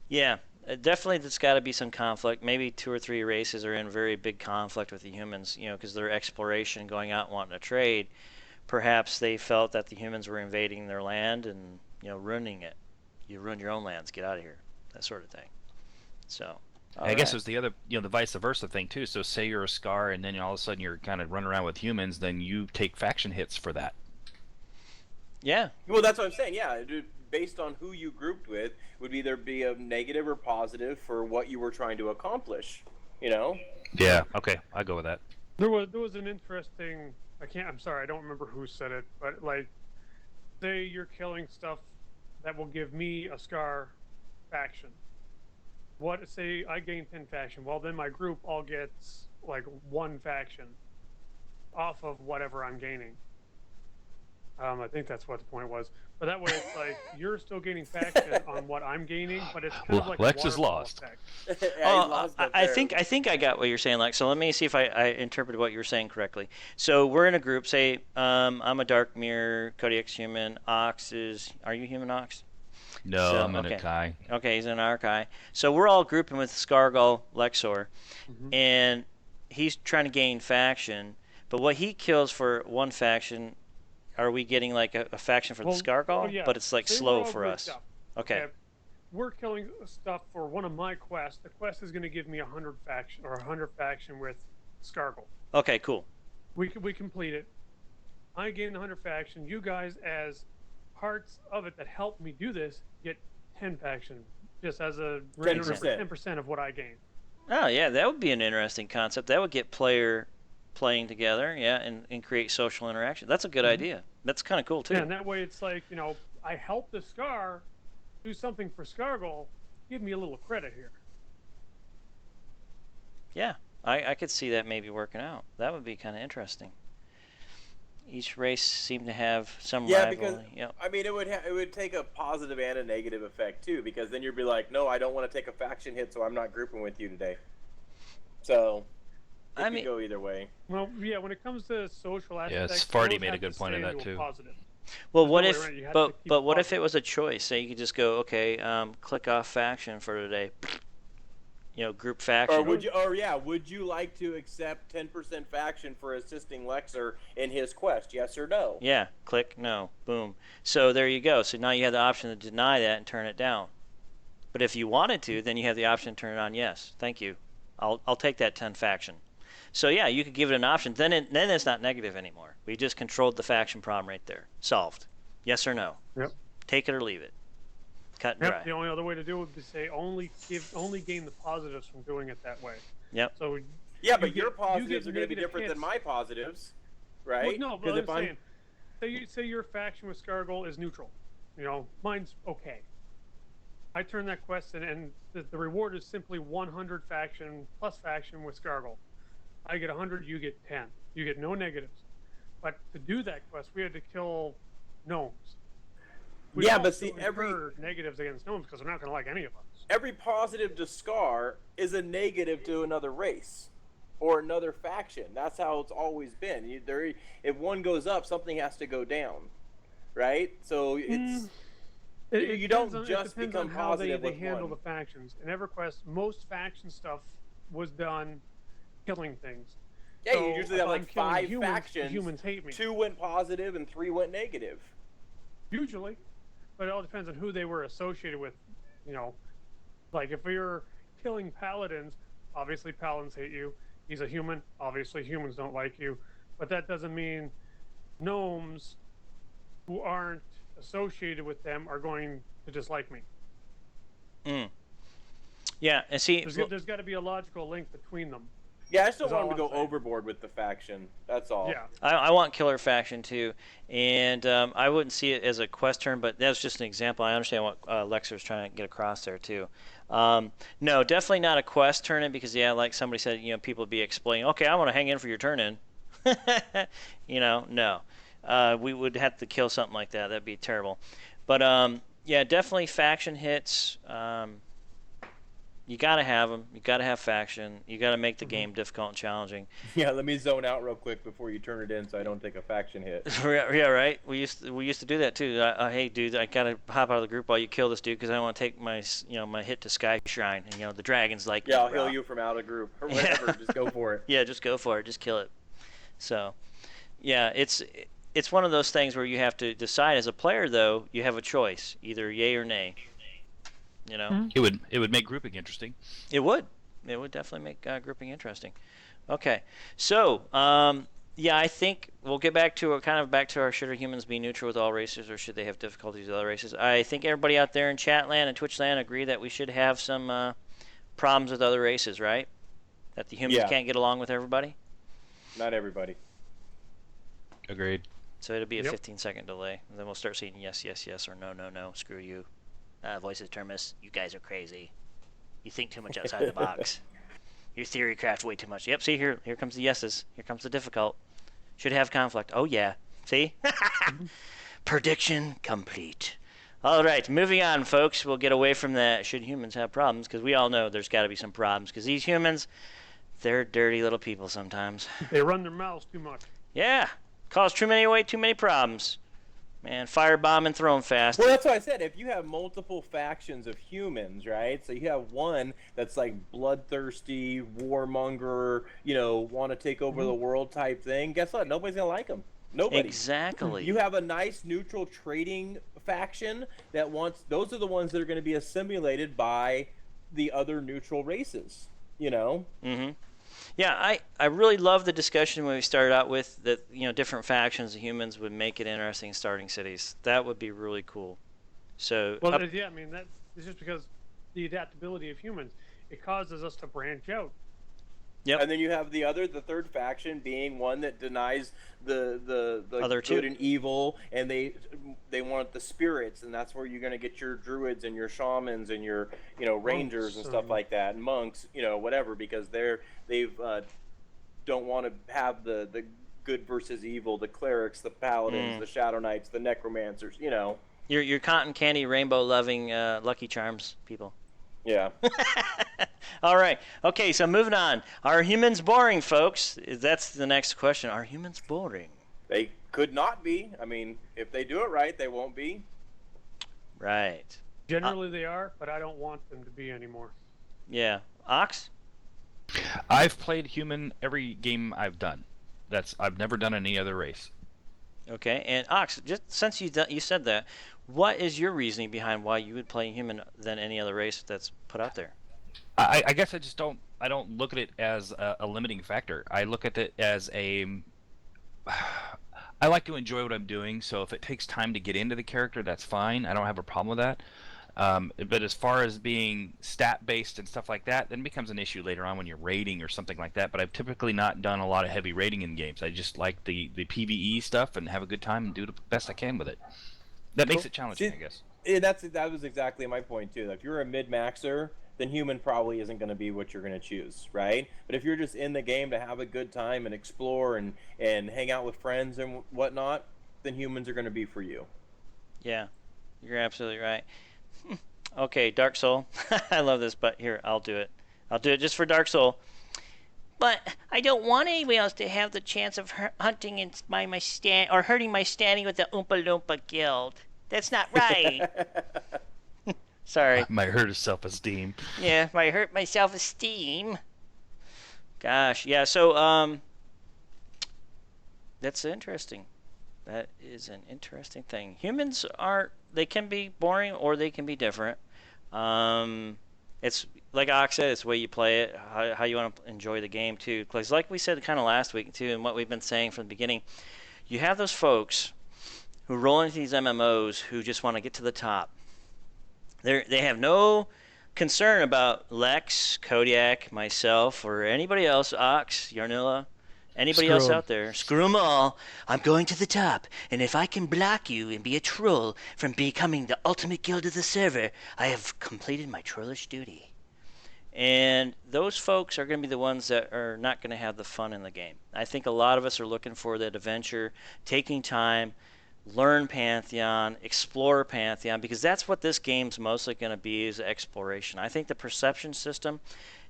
yeah, definitely there's got to be some conflict. Maybe two or three races are in very big conflict with the humans, because their exploration, going out wanting to trade. Perhaps they felt that the humans were invading their land and, ruining it. You ruin your own lands, get out of here. That sort of thing. So, I guess it was the other, the vice versa thing too. So say you're a Scar, and then all of a sudden you're kind of running around with humans, then you take faction hits for that. Yeah. Well, that's what I'm saying. Yeah, based on who you grouped with, would either be a negative or positive for what you were trying to accomplish. Yeah. Okay, I go with that. There was an interesting. I'm sorry, I don't remember who said it, but like, say you're killing stuff that will give me a Scar faction. Say I gain 10 faction. Well, then my group all gets like one faction off of whatever I'm gaining. I think that's what the point was. But that way, it's like you're still gaining faction on what I'm gaining, but it's kind of like Lex a is waterfall lost. effect. I think I got what you're saying, Lex. So let me see if I interpreted what you were saying correctly. So we're in a group. Say I'm a Dark Mirror, Kodiak's human. Ox is. Are you human, Ox? No, So, I'm in okay. a Kai. Okay, he's an Archai. So we're all grouping with Skargal Lexor, and he's trying to gain faction. But what he kills for one faction, are we getting like a faction for the Skargal? Yeah. But it's like Say slow we're all for grouped us. up. Okay. We're killing stuff for one of my quests. The quest is going to give me 100 faction or 100 faction with Skargal. Okay, cool. We complete it. I gain 100 faction. You guys, as parts of it that help me do this, get 10 faction, just as a 10% of what I gain. Oh yeah, that would be an interesting concept. That would get playing together, yeah, and create social interaction. That's a good idea. That's kind of cool too. Yeah, and that way it's like, I help the Scar do something for Skargal. Give me a little credit here. Yeah, I could see that maybe working out. That would be kind of interesting. Each race seemed to have some rivalry. Because I mean, it would take a positive and a negative effect too, because then you'd be like, no, I don't want to take a faction hit, so I'm not grouping with you today. So it could go either way. Well, yeah, when it comes to social aspects, Yes, Farty made a good point on that too. Positive. Well, There's what no if? way around it. You have to But keep but it what if it positive. was a choice? Say you could just go, okay, click off faction for today. Group faction. Would you like to accept 10% faction for assisting Lexer in his quest? Yes or no? Yeah, click no, boom. So there you go. So now you have the option to deny that and turn it down. But if you wanted to, then you have the option to turn it on. Yes, thank you. I'll take that 10 faction. So yeah, you could give it an option. Then it's not negative anymore. We just controlled the faction problem right there. Solved. Yes or no? Yep. Take it or leave it. Cut and dry. Yep. The only other way to do it would be say only gain the positives from doing it that way. Yep. So Yeah, but you your get positives are going to be negative different hits. than my positives, right? Well, no, but 'Cause I'm if I'm saying, say your faction with Scargol is neutral. You know, mine's okay. I turn that quest in, and the reward is simply 100 faction plus faction with Scargol. I get 100, you get 10. You get no negatives. But to do that quest, we had to kill gnomes. We Yeah, don't but see, incur negatives against gnomes because they're not going to like any of us. every positive to Scar is a negative to another race or another faction. That's how it's always been. If one goes up, something has to go down, right? So it's you don't just depends become on how positive they with handle one. the factions. In EverQuest, most faction stuff was done killing things. Yeah, So you usually if have I'm like killing 5 humans, the factions. humans hate me. 2 went positive and 3 went negative. Usually, but it all depends on who they were associated with. You know, like if you're killing paladins, obviously paladins hate you. He's a human, obviously humans don't like you. But that doesn't mean gnomes who aren't associated with them are going to dislike me. Yeah, and see, There's got to be a logical link between them. Yeah, I still That's want them all to go I'm saying. overboard with the faction. That's all. Yeah. I want killer faction too, and I wouldn't see it as a quest turn, but that's just an example. I understand what Lexer's trying to get across there too. No, definitely not a quest turn in because like somebody said, people would be explaining. Okay, I want to hang in for your turn in. No, we would have to kill something like that. That'd be terrible. But yeah, definitely faction hits. You gotta have them. You gotta have faction. You gotta make the game difficult and challenging. Yeah, let me zone out real quick before you turn it in so I don't take a faction hit. Yeah, right. We used to do that too. Hey, dude, I gotta hop out of the group while you kill this dude because I want to take my my hit to Sky Shrine. And the dragon's like, Yeah, I'll bro. heal you from out of group or whatever. Just go for it. Yeah, just go for it. Just kill it. So, yeah, it's one of those things where you have to decide as a player. Though you have a choice, either yay or nay. It would make grouping interesting. It would definitely make grouping interesting. Okay, so yeah, I think we'll get back to our should humans be neutral with all races or should they have difficulties with other races. I think everybody out there in chat land and Twitch land agree that we should have some problems with other races, right? That the humans can't get along with everybody. Not everybody. Agreed. So it'll be a 15-second delay, and then we'll start seeing yes, yes, yes, or no, no, no. Screw you. Voices Terminus, you guys are crazy. You think too much outside the box. Your theory crafts way too much. Yep, see, here comes the yeses. Here comes the difficult. Should have conflict. Oh, yeah. See? Prediction complete. All right, moving on, folks. We'll get away from that should humans have problems, because we all know there's got to be some problems, because these humans, they're dirty little people sometimes. They run their mouths too much. Yeah. Cause too many problems. Man, firebomb and throw 'em fast. Well, that's what I said. If you have multiple factions of humans, right? So you have one that's like bloodthirsty, warmonger, want to take over the world type thing. Guess what? Nobody's gonna like them. Nobody. Exactly. You have a nice neutral trading faction that wants. Those are the ones that are going to be assimilated by the other neutral races. Mm-hmm. Yeah, I really love the discussion when we started out with that, different factions of humans would make it interesting starting cities. That would be really cool. So Well, yeah, I mean, that's just because the adaptability of humans, it causes us to branch out. Yep. And then you have the third faction being one that denies the Other good two. and evil, and they want the spirits, and that's where you're going to get your druids and your shamans and your rangers and stuff like that, and monks, whatever, because they've don't want to have the good versus evil, the clerics, the paladins, the shadow knights, the necromancers, Your cotton candy rainbow loving Lucky Charms people. Yeah. All right. Okay, so moving on. Are humans boring, folks? That's the next question. Are humans boring? They could not be. I mean, if they do it right, they won't be. Right. Generally they are, but I don't want them to be anymore. Yeah. Ox? I've played human every game I've done. I've never done any other race. Okay. And Ox, just since you said that, what is your reasoning behind why you would play human than any other race that's put out there? I guess I don't look at it as a limiting factor. I look at it as I like to enjoy what I'm doing, so if it takes time to get into the character, that's fine. I don't have a problem with that. But as far as being stat based and stuff like that, then it becomes an issue later on when you're raiding or something like that. But I've typically not done a lot of heavy raiding in games. I just like the PvE stuff and have a good time and do the best I can with it. That makes it challenging, See, I guess. yeah, that was exactly my point too. If you're a mid maxer, then human probably isn't going to be what you're going to choose, right? But if you're just in the game to have a good time and explore and hang out with friends and whatnot, then humans are going to be for you. Yeah, you're absolutely right. Okay, Dark Soul. I love this, but here, I'll do it. I'll do it just for Dark Soul. But I don't want anybody else to have the chance of hunting and by my stand or hurting my standing with the Oompa Loompa Guild. That's not right. Sorry. Might hurt his self-esteem. Yeah, might hurt my self-esteem. Gosh, yeah. So that's interesting. That is an interesting thing. Humans are, they can be boring or they can be different. It's like Ox said, it's the way you play it, how you want to enjoy the game too. Because like we said kind of last week too, and what we've been saying from the beginning, you have those folks who roll into these MMOs who just want to get to the top. They have no concern about Lex, Kodiak, myself, or anybody else, Ox, Yarnilla, anybody Screw else 'em. out there. Screw them all. I'm going to the top, and if I can block you and be a troll from becoming the ultimate guild of the server, I have completed my trollish duty. And those folks are going to be the ones that are not going to have the fun in the game. I think a lot of us are looking for that adventure, taking time, learn Pantheon, explore Pantheon, because that's what this game's mostly going to be, is exploration. I think the perception system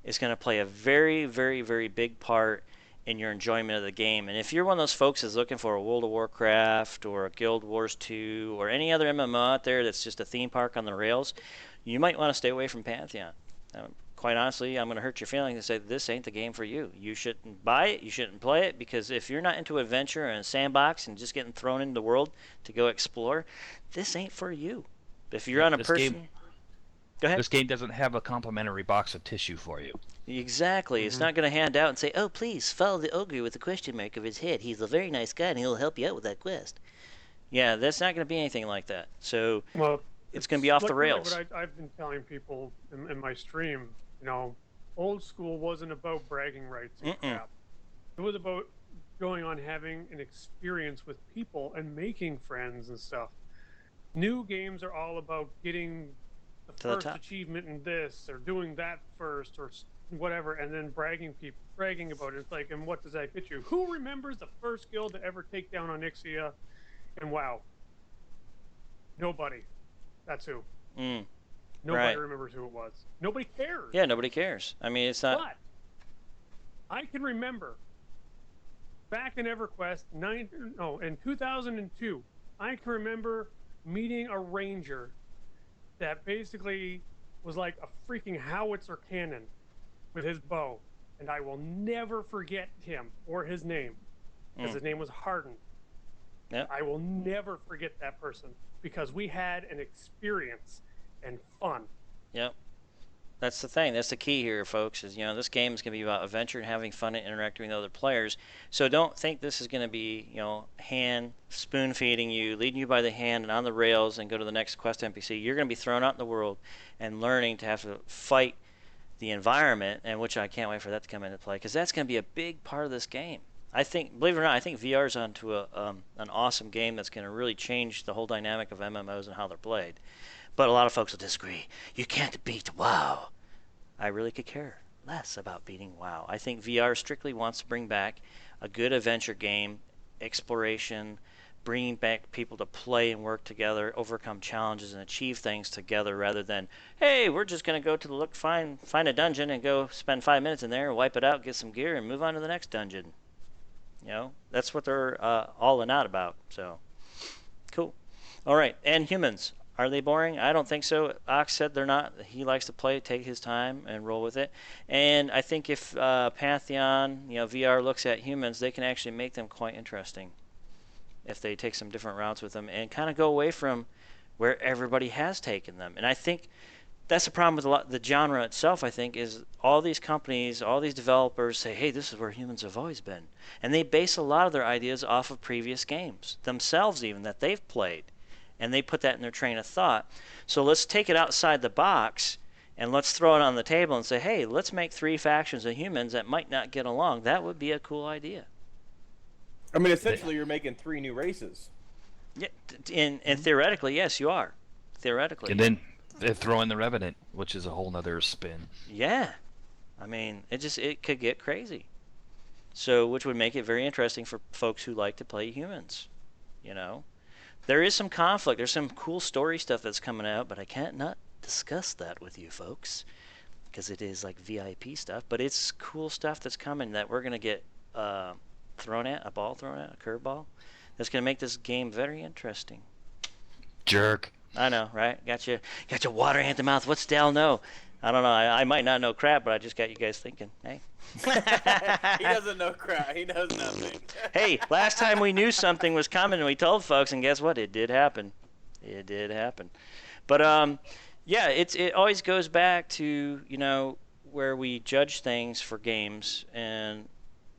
is going to play a very, very, very big part in your enjoyment of the game. And if you're one of those folks that's looking for a World of Warcraft or a Guild Wars 2 or any other MMO out there that's just a theme park on the rails, you might want to stay away from Pantheon. Quite honestly, I'm going to hurt your feelings and say this ain't the game for you. You shouldn't buy it. You shouldn't play it, because if you're not into adventure and a sandbox and just getting thrown into the world to go explore, this ain't for you. If you're on a This person... game- Go ahead. This game doesn't have a complimentary box of tissue for you. Exactly. It's not going to hand out and say, oh, please follow the ogre with the question mark of his head. He's a very nice guy and he'll help you out with that quest. Yeah, that's not going to be anything like that. So Well, it's going to be off the rails. What I've been telling people in my stream, old school wasn't about bragging rights and crap. It was about going on having an experience with people and making friends and stuff. New games are all about getting the To the first top. achievement in this or doing that first or whatever, and then bragging about it. It's like, and what does that get you? Who remembers the first guild to ever take down Onyxia and WoW? Nobody. That's who. Nobody Right. remembers who it was. Nobody cares. Yeah, nobody cares. I mean, it's not... But I can remember back in EverQuest in 2002, I can remember meeting a ranger that basically was like a freaking howitzer cannon with his bow, and I will never forget him or his name, because his name was Harden. Yep. I will never forget that person because we had an experience and fun. Yep. That's the thing. That's the key here, folks, is, this game is going to be about adventure and having fun and interacting with other players. So don't think this is going to be, hand spoon feeding you, leading you by the hand and on the rails and go to the next quest NPC. You're going to be thrown out in the world and learning to have to fight the environment, and which I can't wait for that to come into play, because that's going to be a big part of this game. I think, believe it or not, I think VR is onto an awesome game that's going to really change the whole dynamic of MMOs and how they're played. But a lot of folks will disagree. You can't beat WoW. I really could care less about beating WoW. I think VR strictly wants to bring back a good adventure game, exploration, bringing back people to play and work together, overcome challenges, and achieve things together, rather than, hey, we're just going to go to the find a dungeon and go spend 5 minutes in there, wipe it out, get some gear, and move on to the next dungeon. That's what they're all and out about. So, cool. All right, and humans. Are they boring? I don't think so. Ox said they're not. He likes to play, take his time, and roll with it. And I think if Pantheon, VR looks at humans, they can actually make them quite interesting if they take some different routes with them and kind of go away from where everybody has taken them. And I think that's the problem with the genre itself, I think, is all these companies, all these developers say, hey, this is where humans have always been. And they base a lot of their ideas off of previous games, themselves even, that they've played. And they put that in their train of thought. So let's take it outside the box and let's throw it on the table and say, hey, let's make 3 factions of humans that might not get along. That would be a cool idea. I mean, essentially, you're making 3 new races. Yeah, and theoretically, yes, you are. Theoretically. And then they throw in the Revenant, which is a whole nother spin. Yeah. I mean, it could get crazy. So, which would make it very interesting for folks who like to play humans, you know. There is some conflict. There's some cool story stuff that's coming out, but I can't not discuss that with you folks because it is like VIP stuff. But it's cool stuff that's coming that we're going to get a ball thrown at, a curveball. That's going to make this game very interesting. Jerk. I know, right? Got your water ant in the mouth. What's Dal know? I don't know. I might not know crap, but I just got you guys thinking. Hey. He doesn't know crap. He knows nothing. Hey, last time we knew something was coming and we told folks, and guess what? It did happen. It did happen. But yeah, it always goes back to, you know, where we judge things for games, and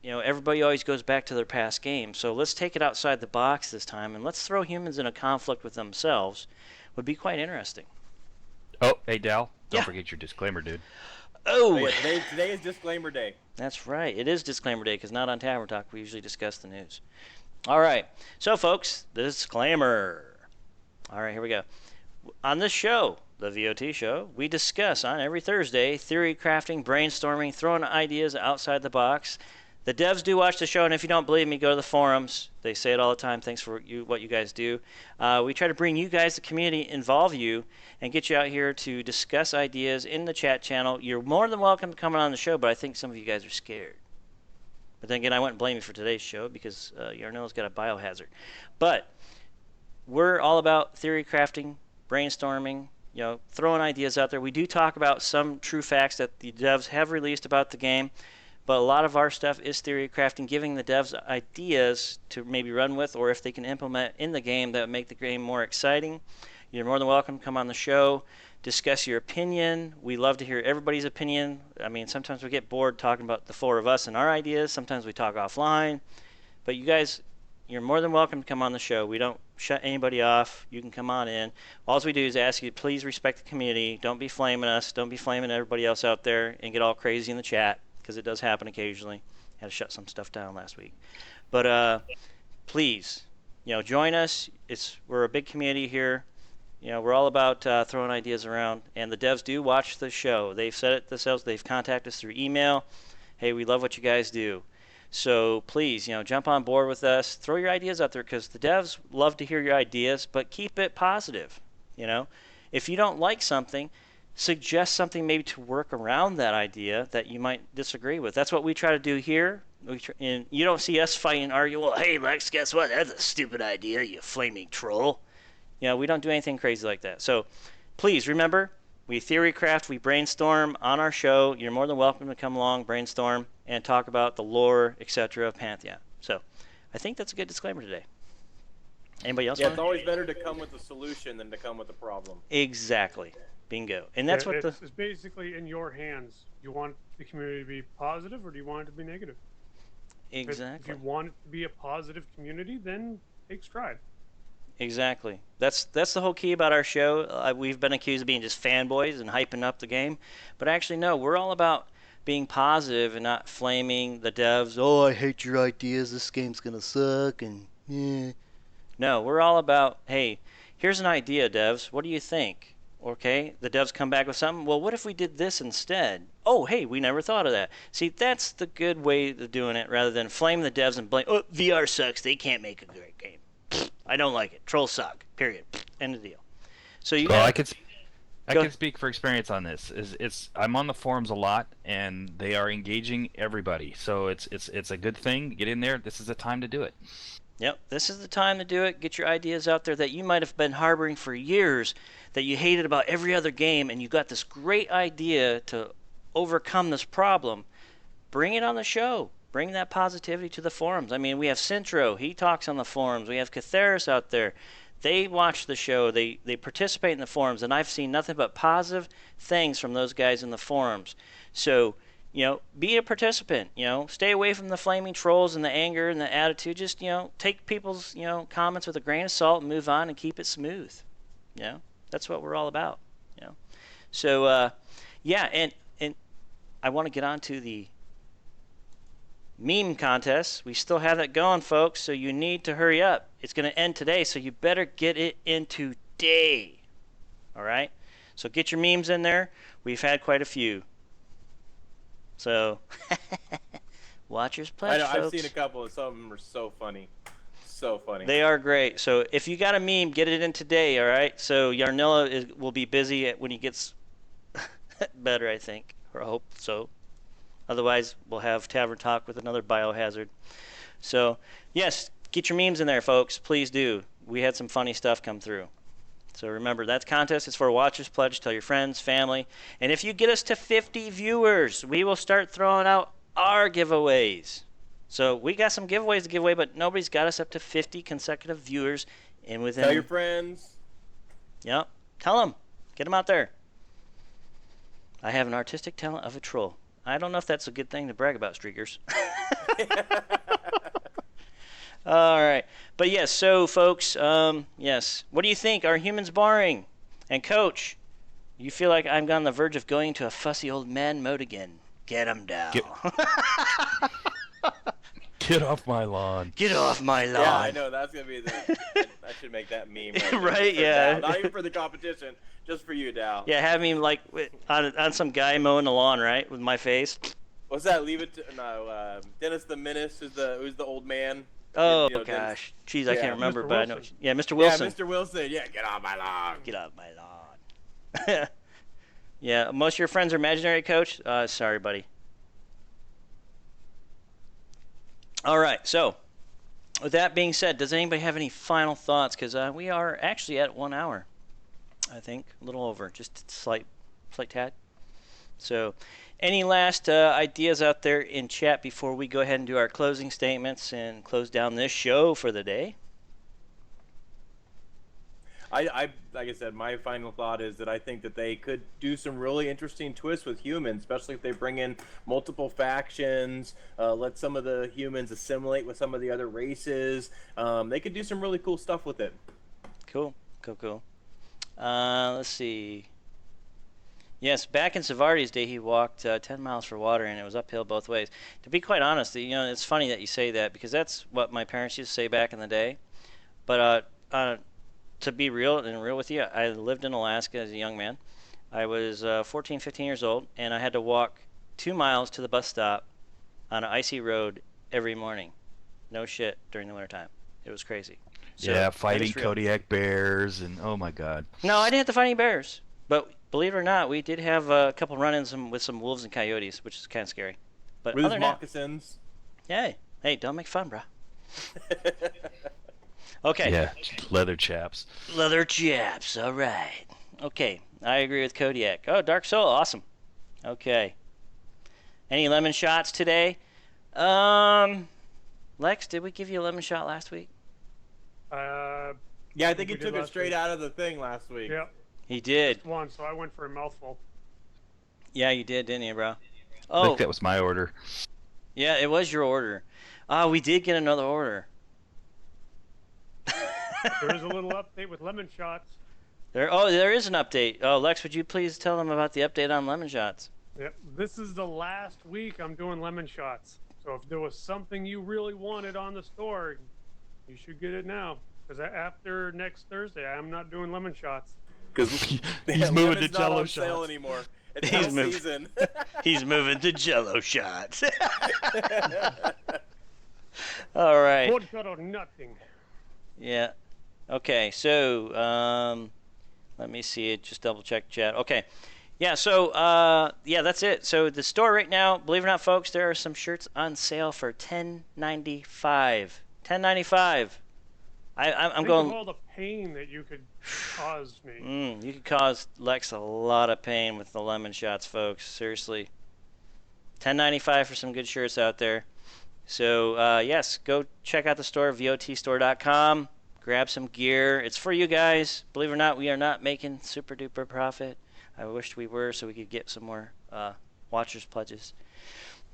you know, everybody always goes back to their past games. So let's take it outside the box this time, and let's throw humans in a conflict with themselves. Would be quite interesting. Oh, hey Dal, don't Yeah. forget your disclaimer, dude. Oh, Yeah, today is disclaimer day. that's right. It is disclaimer day because not on Tavern Talk. We usually discuss the news. All right. So, folks, the disclaimer. All right, here we go. On this show, the VOT show, we discuss on every Thursday theory crafting, brainstorming, throwing ideas outside the box. The devs do watch the show, and if you don't believe me, go to the forums. They say it all the time. Thanks for what you guys do. We try to bring you guys, the community, involve you, and get you out here to discuss ideas in the chat channel. You're more than welcome to come on the show, but I think some of you guys are scared. But then again, I wouldn't blame you for today's show because Yarnell's got a biohazard. But we're all about theory crafting, brainstorming, you know, throwing ideas out there. We do talk about some true facts that the devs have released about the game. But a lot of our stuff is theory crafting, giving the devs ideas to maybe run with, or if they can implement in the game that would make the game more exciting. You're more than welcome to come on the show, discuss your opinion. We love to hear everybody's opinion. I mean, sometimes we get bored talking about the 4 of us and our ideas. Sometimes we talk offline. But you guys, you're more than welcome to come on the show. We don't shut anybody off. You can come on in. All we do is ask you to please respect the community. Don't be flaming us. Don't be flaming everybody else out there and get all crazy in the chat, because it does happen occasionally. Had to shut some stuff down last week. But please, you know, join us. We're a big community here. You know, we're all about throwing ideas around, and the devs do watch the show. They've said it themselves. They've contacted us through email. Hey, we love what you guys do. So please, you know, jump on board with us. Throw your ideas out there, because the devs love to hear your ideas, but keep it positive. You know, if you don't like something, suggest something maybe to work around that idea that you might disagree with. That's what we try to do here. And you don't see us fight and argue, well, hey, Lex, guess what? That's a stupid idea, you flaming troll. You know, we don't do anything crazy like that. So please remember, we theory craft, we brainstorm on our show. You're more than welcome to come along, brainstorm, and talk about the lore, etc. of Pantheon. So I think that's a good disclaimer today. Anybody else? Yeah, it's always better to come with a solution than to come with a problem. Exactly. Bingo. And that's what it's basically in your hands. You want the community to be positive, or do you want it to be negative? Exactly. If you want it to be a positive community, then take stride. Exactly. That's the whole key about our show. We've been accused of being just fanboys and hyping up the game, but actually no, we're all about being positive and not flaming the devs. Oh, I hate your ideas. This game's gonna suck. And no, we're all about, hey, here's an idea, devs. What do you think? Okay, the devs come back with something. Well, what if we did this instead? Oh, hey, we never thought of that. See, that's the good way of doing it, rather than flame the devs and blame, oh, VR sucks. They can't make a great game. I don't like it. Trolls suck. Period. End of deal. So you. Well, I can speak for experience on this. I'm on the forums a lot, and they are engaging everybody. So it's a good thing. Get in there. This is the time to do it. Yep, this is the time to do it. Get your ideas out there that you might have been harboring for years, that you hated about every other game, and you got this great idea to overcome this problem. Bring it on the show. Bring that positivity to the forums. I mean, we have Centro. He talks on the forums. We have Catheris out there. They watch the show. They participate in the forums, and I've seen nothing but positive things from those guys in the forums. So, be a participant. Stay away from the flaming trolls and the anger and the attitude. Just, take people's, comments with a grain of salt and move on and keep it smooth. That's what we're all about. So, yeah, and I want to get on to the meme contest. We still have that going, folks, so you need to hurry up. It's going to end today, so you better get it in today. All right? So get your memes in there. We've had quite a few. So, watchers pledge, I know, folks. I've seen a couple, and some of them are so funny. So funny. They are great. So if you got a meme, get it in today, all right? So Yarnilla will be busy when he gets better, I think, or I hope so. Otherwise, we'll have Tavern Talk with another biohazard. So, yes, get your memes in there, folks. Please do. We had some funny stuff come through. So remember, that contest is for a Watcher's Pledge. Tell your friends, family. And if you get us to 50 viewers, we will start throwing out our giveaways. So we got some giveaways to give away, but nobody's got us up to 50 consecutive viewers. And within... Tell your friends. Yep. Tell them. Get them out there. I have an artistic talent of a troll. I don't know if that's a good thing to brag about, Streakers. All right. But yes, so folks, yes. What do you think? Are humans boring? And Coach, you feel like I'm on the verge of going into a fussy old man mode again. Get him down. Get off my lawn. Get off my lawn. Yeah, I know. That's going to be the... I should make that meme. Right, yeah. Not even for the competition. Just for you, Dow. Yeah, have me like on some guy mowing the lawn, right, with my face. What's that? Leave it to... No, Dennis the Menace who's the old man. Oh, Dennis. gosh. Jeez, I Yeah. can't remember, Mr. but I know. Wilson. Yeah, Mr. Wilson. Yeah, Mr. Wilson. Yeah, get off my lawn. Get off my lawn. Yeah, most of your friends are imaginary, Coach? Sorry, buddy. All right, so with that being said, does anybody have any final thoughts? Because we are actually at 1 hour, I think, a little over, just slight tad. So any last ideas out there in chat before we go ahead and do our closing statements and close down this show for the day? I like I said, my final thought is that I think that they could do some really interesting twists with humans, especially if they bring in multiple factions, let some of the humans assimilate with some of the other races. They could do some really cool stuff with it. Cool. Let's see. Yes, back in Savardi's day, he walked 10 miles for water, and it was uphill both ways. To be quite honest, it's funny that you say that, because that's what my parents used to say back in the day. But to be real with you, I lived in Alaska as a young man. I was 14, 15 years old, and I had to walk 2 miles to the bus stop on an icy road every morning. No shit, during the wintertime. It was crazy. So, yeah, fighting that is real. Kodiak bears, and oh my god. No, I didn't have to fight any bears. But believe it or not, we did have a couple run-ins with some wolves and coyotes, which is kind of scary. But With other his than that, moccasins. hey, don't make fun, bro. Okay. Yeah, leather chaps. Leather chaps, all right. Okay, I agree with Kodiak. Oh, Dark Soul, awesome. Okay. Any lemon shots today? Lex, did we give you a lemon shot last week? Yeah, I think he We did took it last straight week. out of the thing last week. Yeah, He did. just one, so I went for a mouthful. Yeah, you did, didn't you, bro? I Oh, think that was my order. yeah, it was your order. We did get another order. There is a little update with lemon shots. There is an update. Oh, Lex, would you please tell them about the update on lemon shots? Yep, this is the last week I'm doing lemon shots. So if there was something you really wanted on the store, you should get it now. Because after next Thursday, I'm not doing lemon shots. Because He's moving to not Jello on sale shots. anymore. It's He's hell moving. season. He's moving to Jello shots. All right. Vodka or nothing. Yeah. Okay. So, let me see it. Just double check chat. Okay. Yeah. So, yeah, that's it. So the store right now, believe it or not, folks, there are some shirts on sale for $10.95. $10.95. I'm Think going. of all the pain that you could cause me. You could cause Lex a lot of pain with the lemon shots, folks. Seriously. $10.95 for some good shirts out there. So, yes, go check out the store, votstore.com. grab some gear. It's for you guys. Believe it or not, we are not making super duper profit. I wished we were so we could get some more watchers pledges.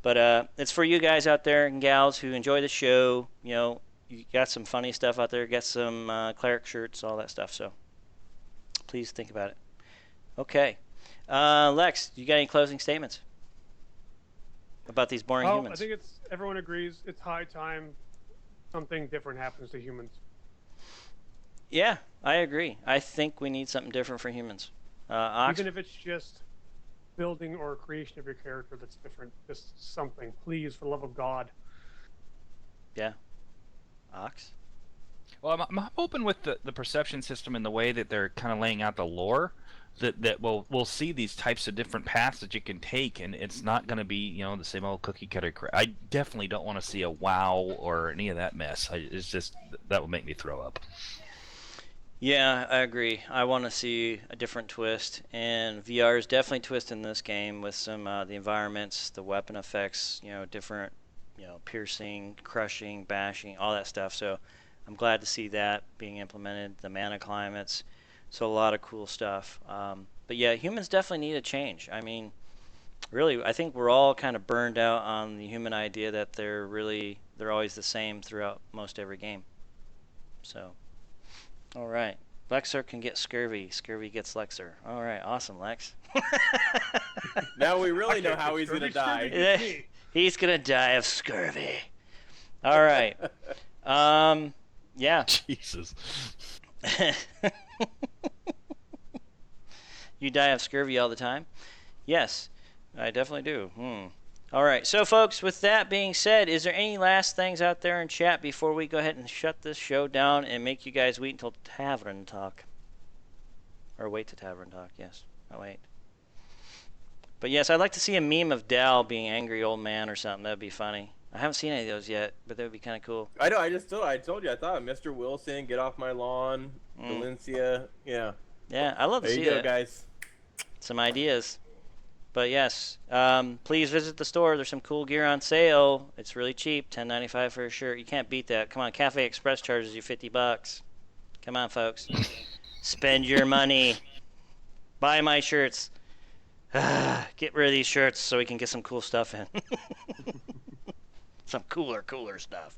But it's for you guys out there and gals who enjoy the show. You know, you got some funny stuff out there. Got some cleric shirts, all that stuff. So please think about it. Okay. Lex, you got any closing statements about these boring humans? I think everyone agrees it's high time something different happens to humans. Yeah, I agree. I think we need something different for humans. Even if it's just building or creation of your character that's different, just something. Please, for the love of God. Yeah. Ox? Well, I'm hoping with the perception system and the way that they're kind of laying out the lore, that we'll see these types of different paths that you can take, and it's not going to be the same old cookie cutter crap. I definitely don't want to see a WoW or any of that mess. It's just that would make me throw up. Yeah, I agree. I want to see a different twist, and VR is definitely twisting this game with some the environments, the weapon effects, different, piercing, crushing, bashing, all that stuff. So I'm glad to see that being implemented. The mana climates, so a lot of cool stuff. But yeah, humans definitely need a change. I mean, really, I think we're all kind of burned out on the human idea that they're always the same throughout most every game. So. All right. Lexer can get scurvy. Scurvy gets Lexer. All right. Awesome, Lex. Now we really know how he's going to die. He's going to die of scurvy. All right. Yeah. Jesus. You die of scurvy all the time? Yes, I definitely do. All right. So, folks, with that being said, is there any last things out there in chat before we go ahead and shut this show down and make you guys wait until Tavern Talk? Or wait to Tavern Talk, yes. Oh, wait. But, yes, I'd like to see a meme of Dal being angry old man or something. That would be funny. I haven't seen any of those yet, but that would be kind of cool. I know. I told you. I thought Mr. Wilson, Get Off My Lawn, Valencia. Yeah. Yeah, I love to see There you go, it. guys. Some ideas. But yes, please visit the store. There's some cool gear on sale. It's really cheap, $10.95 for a shirt. You can't beat that. Come on, Cafe Express charges you $50. Come on, folks. Spend your money. Buy my shirts. Get rid of these shirts so we can get some cool stuff in. Some cooler stuff.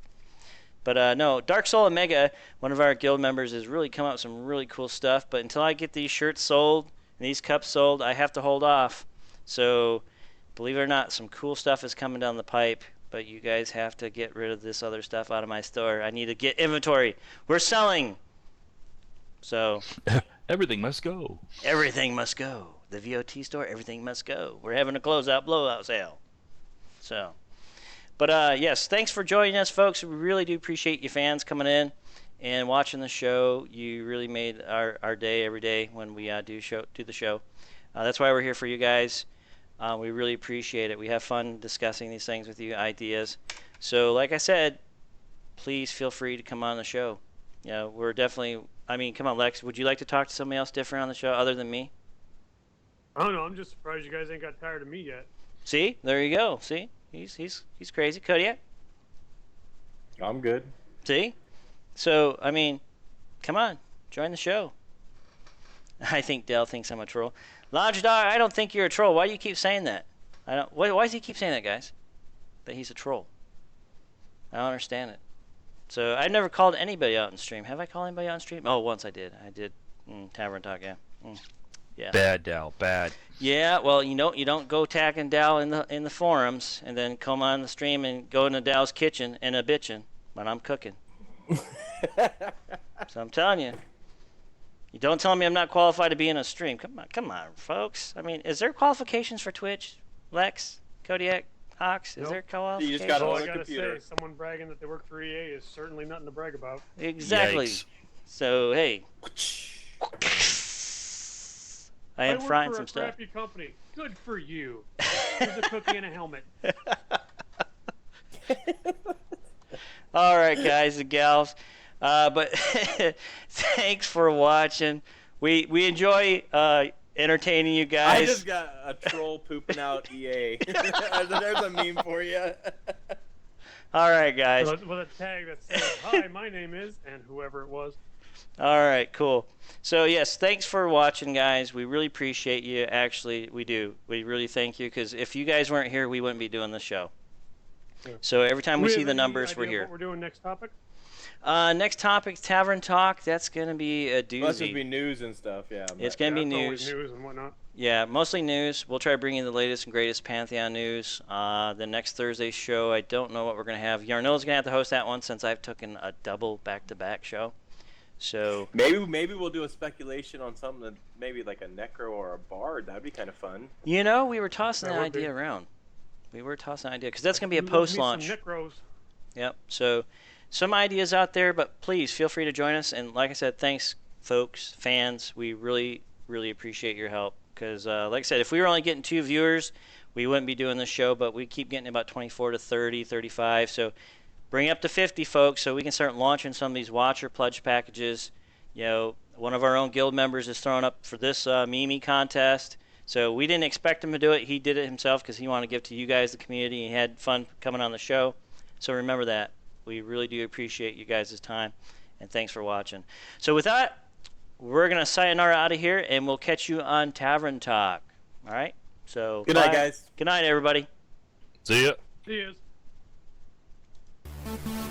But no, Dark Soul Omega, one of our guild members, has really come up with some really cool stuff. But until I get these shirts sold and these cups sold, I have to hold off. So, believe it or not, some cool stuff is coming down the pipe, but you guys have to get rid of this other stuff out of my store. I need to get inventory. We're selling. So, everything must go. Everything must go. The VOT store, everything must go. We're having a closeout blowout sale. So, but yes, thanks for joining us, folks. We really do appreciate you fans coming in and watching the show. You really made our day every day when we do the show. That's why we're here for you guys. We really appreciate it. We have fun discussing these things with you, ideas. So, like I said, please feel free to come on the show. We're definitely. I mean, come on, Lex. Would you like to talk to somebody else different on the show other than me? I don't know. I'm just surprised you guys ain't got tired of me yet. See, there you go. See, he's crazy. Kodiak. I'm good. See, so I mean, come on, join the show. I think Dell thinks I'm a troll. Lodge Dog, I don't think you're a troll. Why do you keep saying that? I don't. Why does he keep saying that, guys? That he's a troll. I don't understand it. So I've never called anybody out in stream. Have I called anybody out in stream? Oh, once I did. I did. Tavern Talk, yeah. Yeah. Bad, Dal. Bad. Yeah. Well, you don't go tagging Dal in the forums and then come on the stream and go into Dal's kitchen and a bitching when I'm cooking. So I'm telling you. You don't tell me I'm not qualified to be in a stream. Come on, folks. I mean, is there qualifications for Twitch? Lex, Kodiak, Ox, is there qualifications? You just gotta All own I a gotta computer. say, someone bragging that they work for EA is certainly nothing to brag about. Exactly. Yikes. So, hey. I am frying some I stuff. work for a crappy company. Good for you. Here's a cookie and a helmet. All right, guys and gals. But thanks for watching. We enjoy entertaining you guys. I just got a troll pooping out EA. There's a meme for you. All right, guys. With a tag that says, "Hi, my name is," and whoever it was. All right, cool. So yes, thanks for watching, guys. We really appreciate you. Actually, we do. We really thank you because if you guys weren't here, we wouldn't be doing this show. Yeah. So every time Do we we see have the any numbers, idea we're of here. What we're doing next topic? Next topic, Tavern Talk. That's gonna be a doozy. Must just be news and stuff. Yeah. It's but- gonna be It's always news. news and whatnot. Yeah, mostly news. We'll try to bring you the latest and greatest Pantheon news. The next Thursday's show, I don't know what we're gonna have. Yarnell's gonna have to host that one since I've taken a double back-to-back show. So Maybe we'll do a speculation on something that maybe like a necro or a bard. That'd be kind of fun. you know, we were tossing That that would be. idea around. We were tossing that idea because that's gonna be a Love me some post-launch. Necros. Yep. So some ideas out there, but please feel free to join us. And like I said, thanks, folks, fans. We really, really appreciate your help. Because, like I said, if we were only getting 2 viewers, we wouldn't be doing this show. But we keep getting about 24 to 30, 35. So bring it up to 50, folks, so we can start launching some of these Watcher pledge packages. You know, one of our own guild members is throwing up for this Mimi contest. So we didn't expect him to do it. He did it himself because he wanted to give to you guys, the community. He had fun coming on the show. So remember that. We really do appreciate you guys' time. And thanks for watching. So with that, we're going to sayonara out of here, and we'll catch you on Tavern Talk. All right? So Good night, bye. guys. Good night, everybody. See ya. See yous.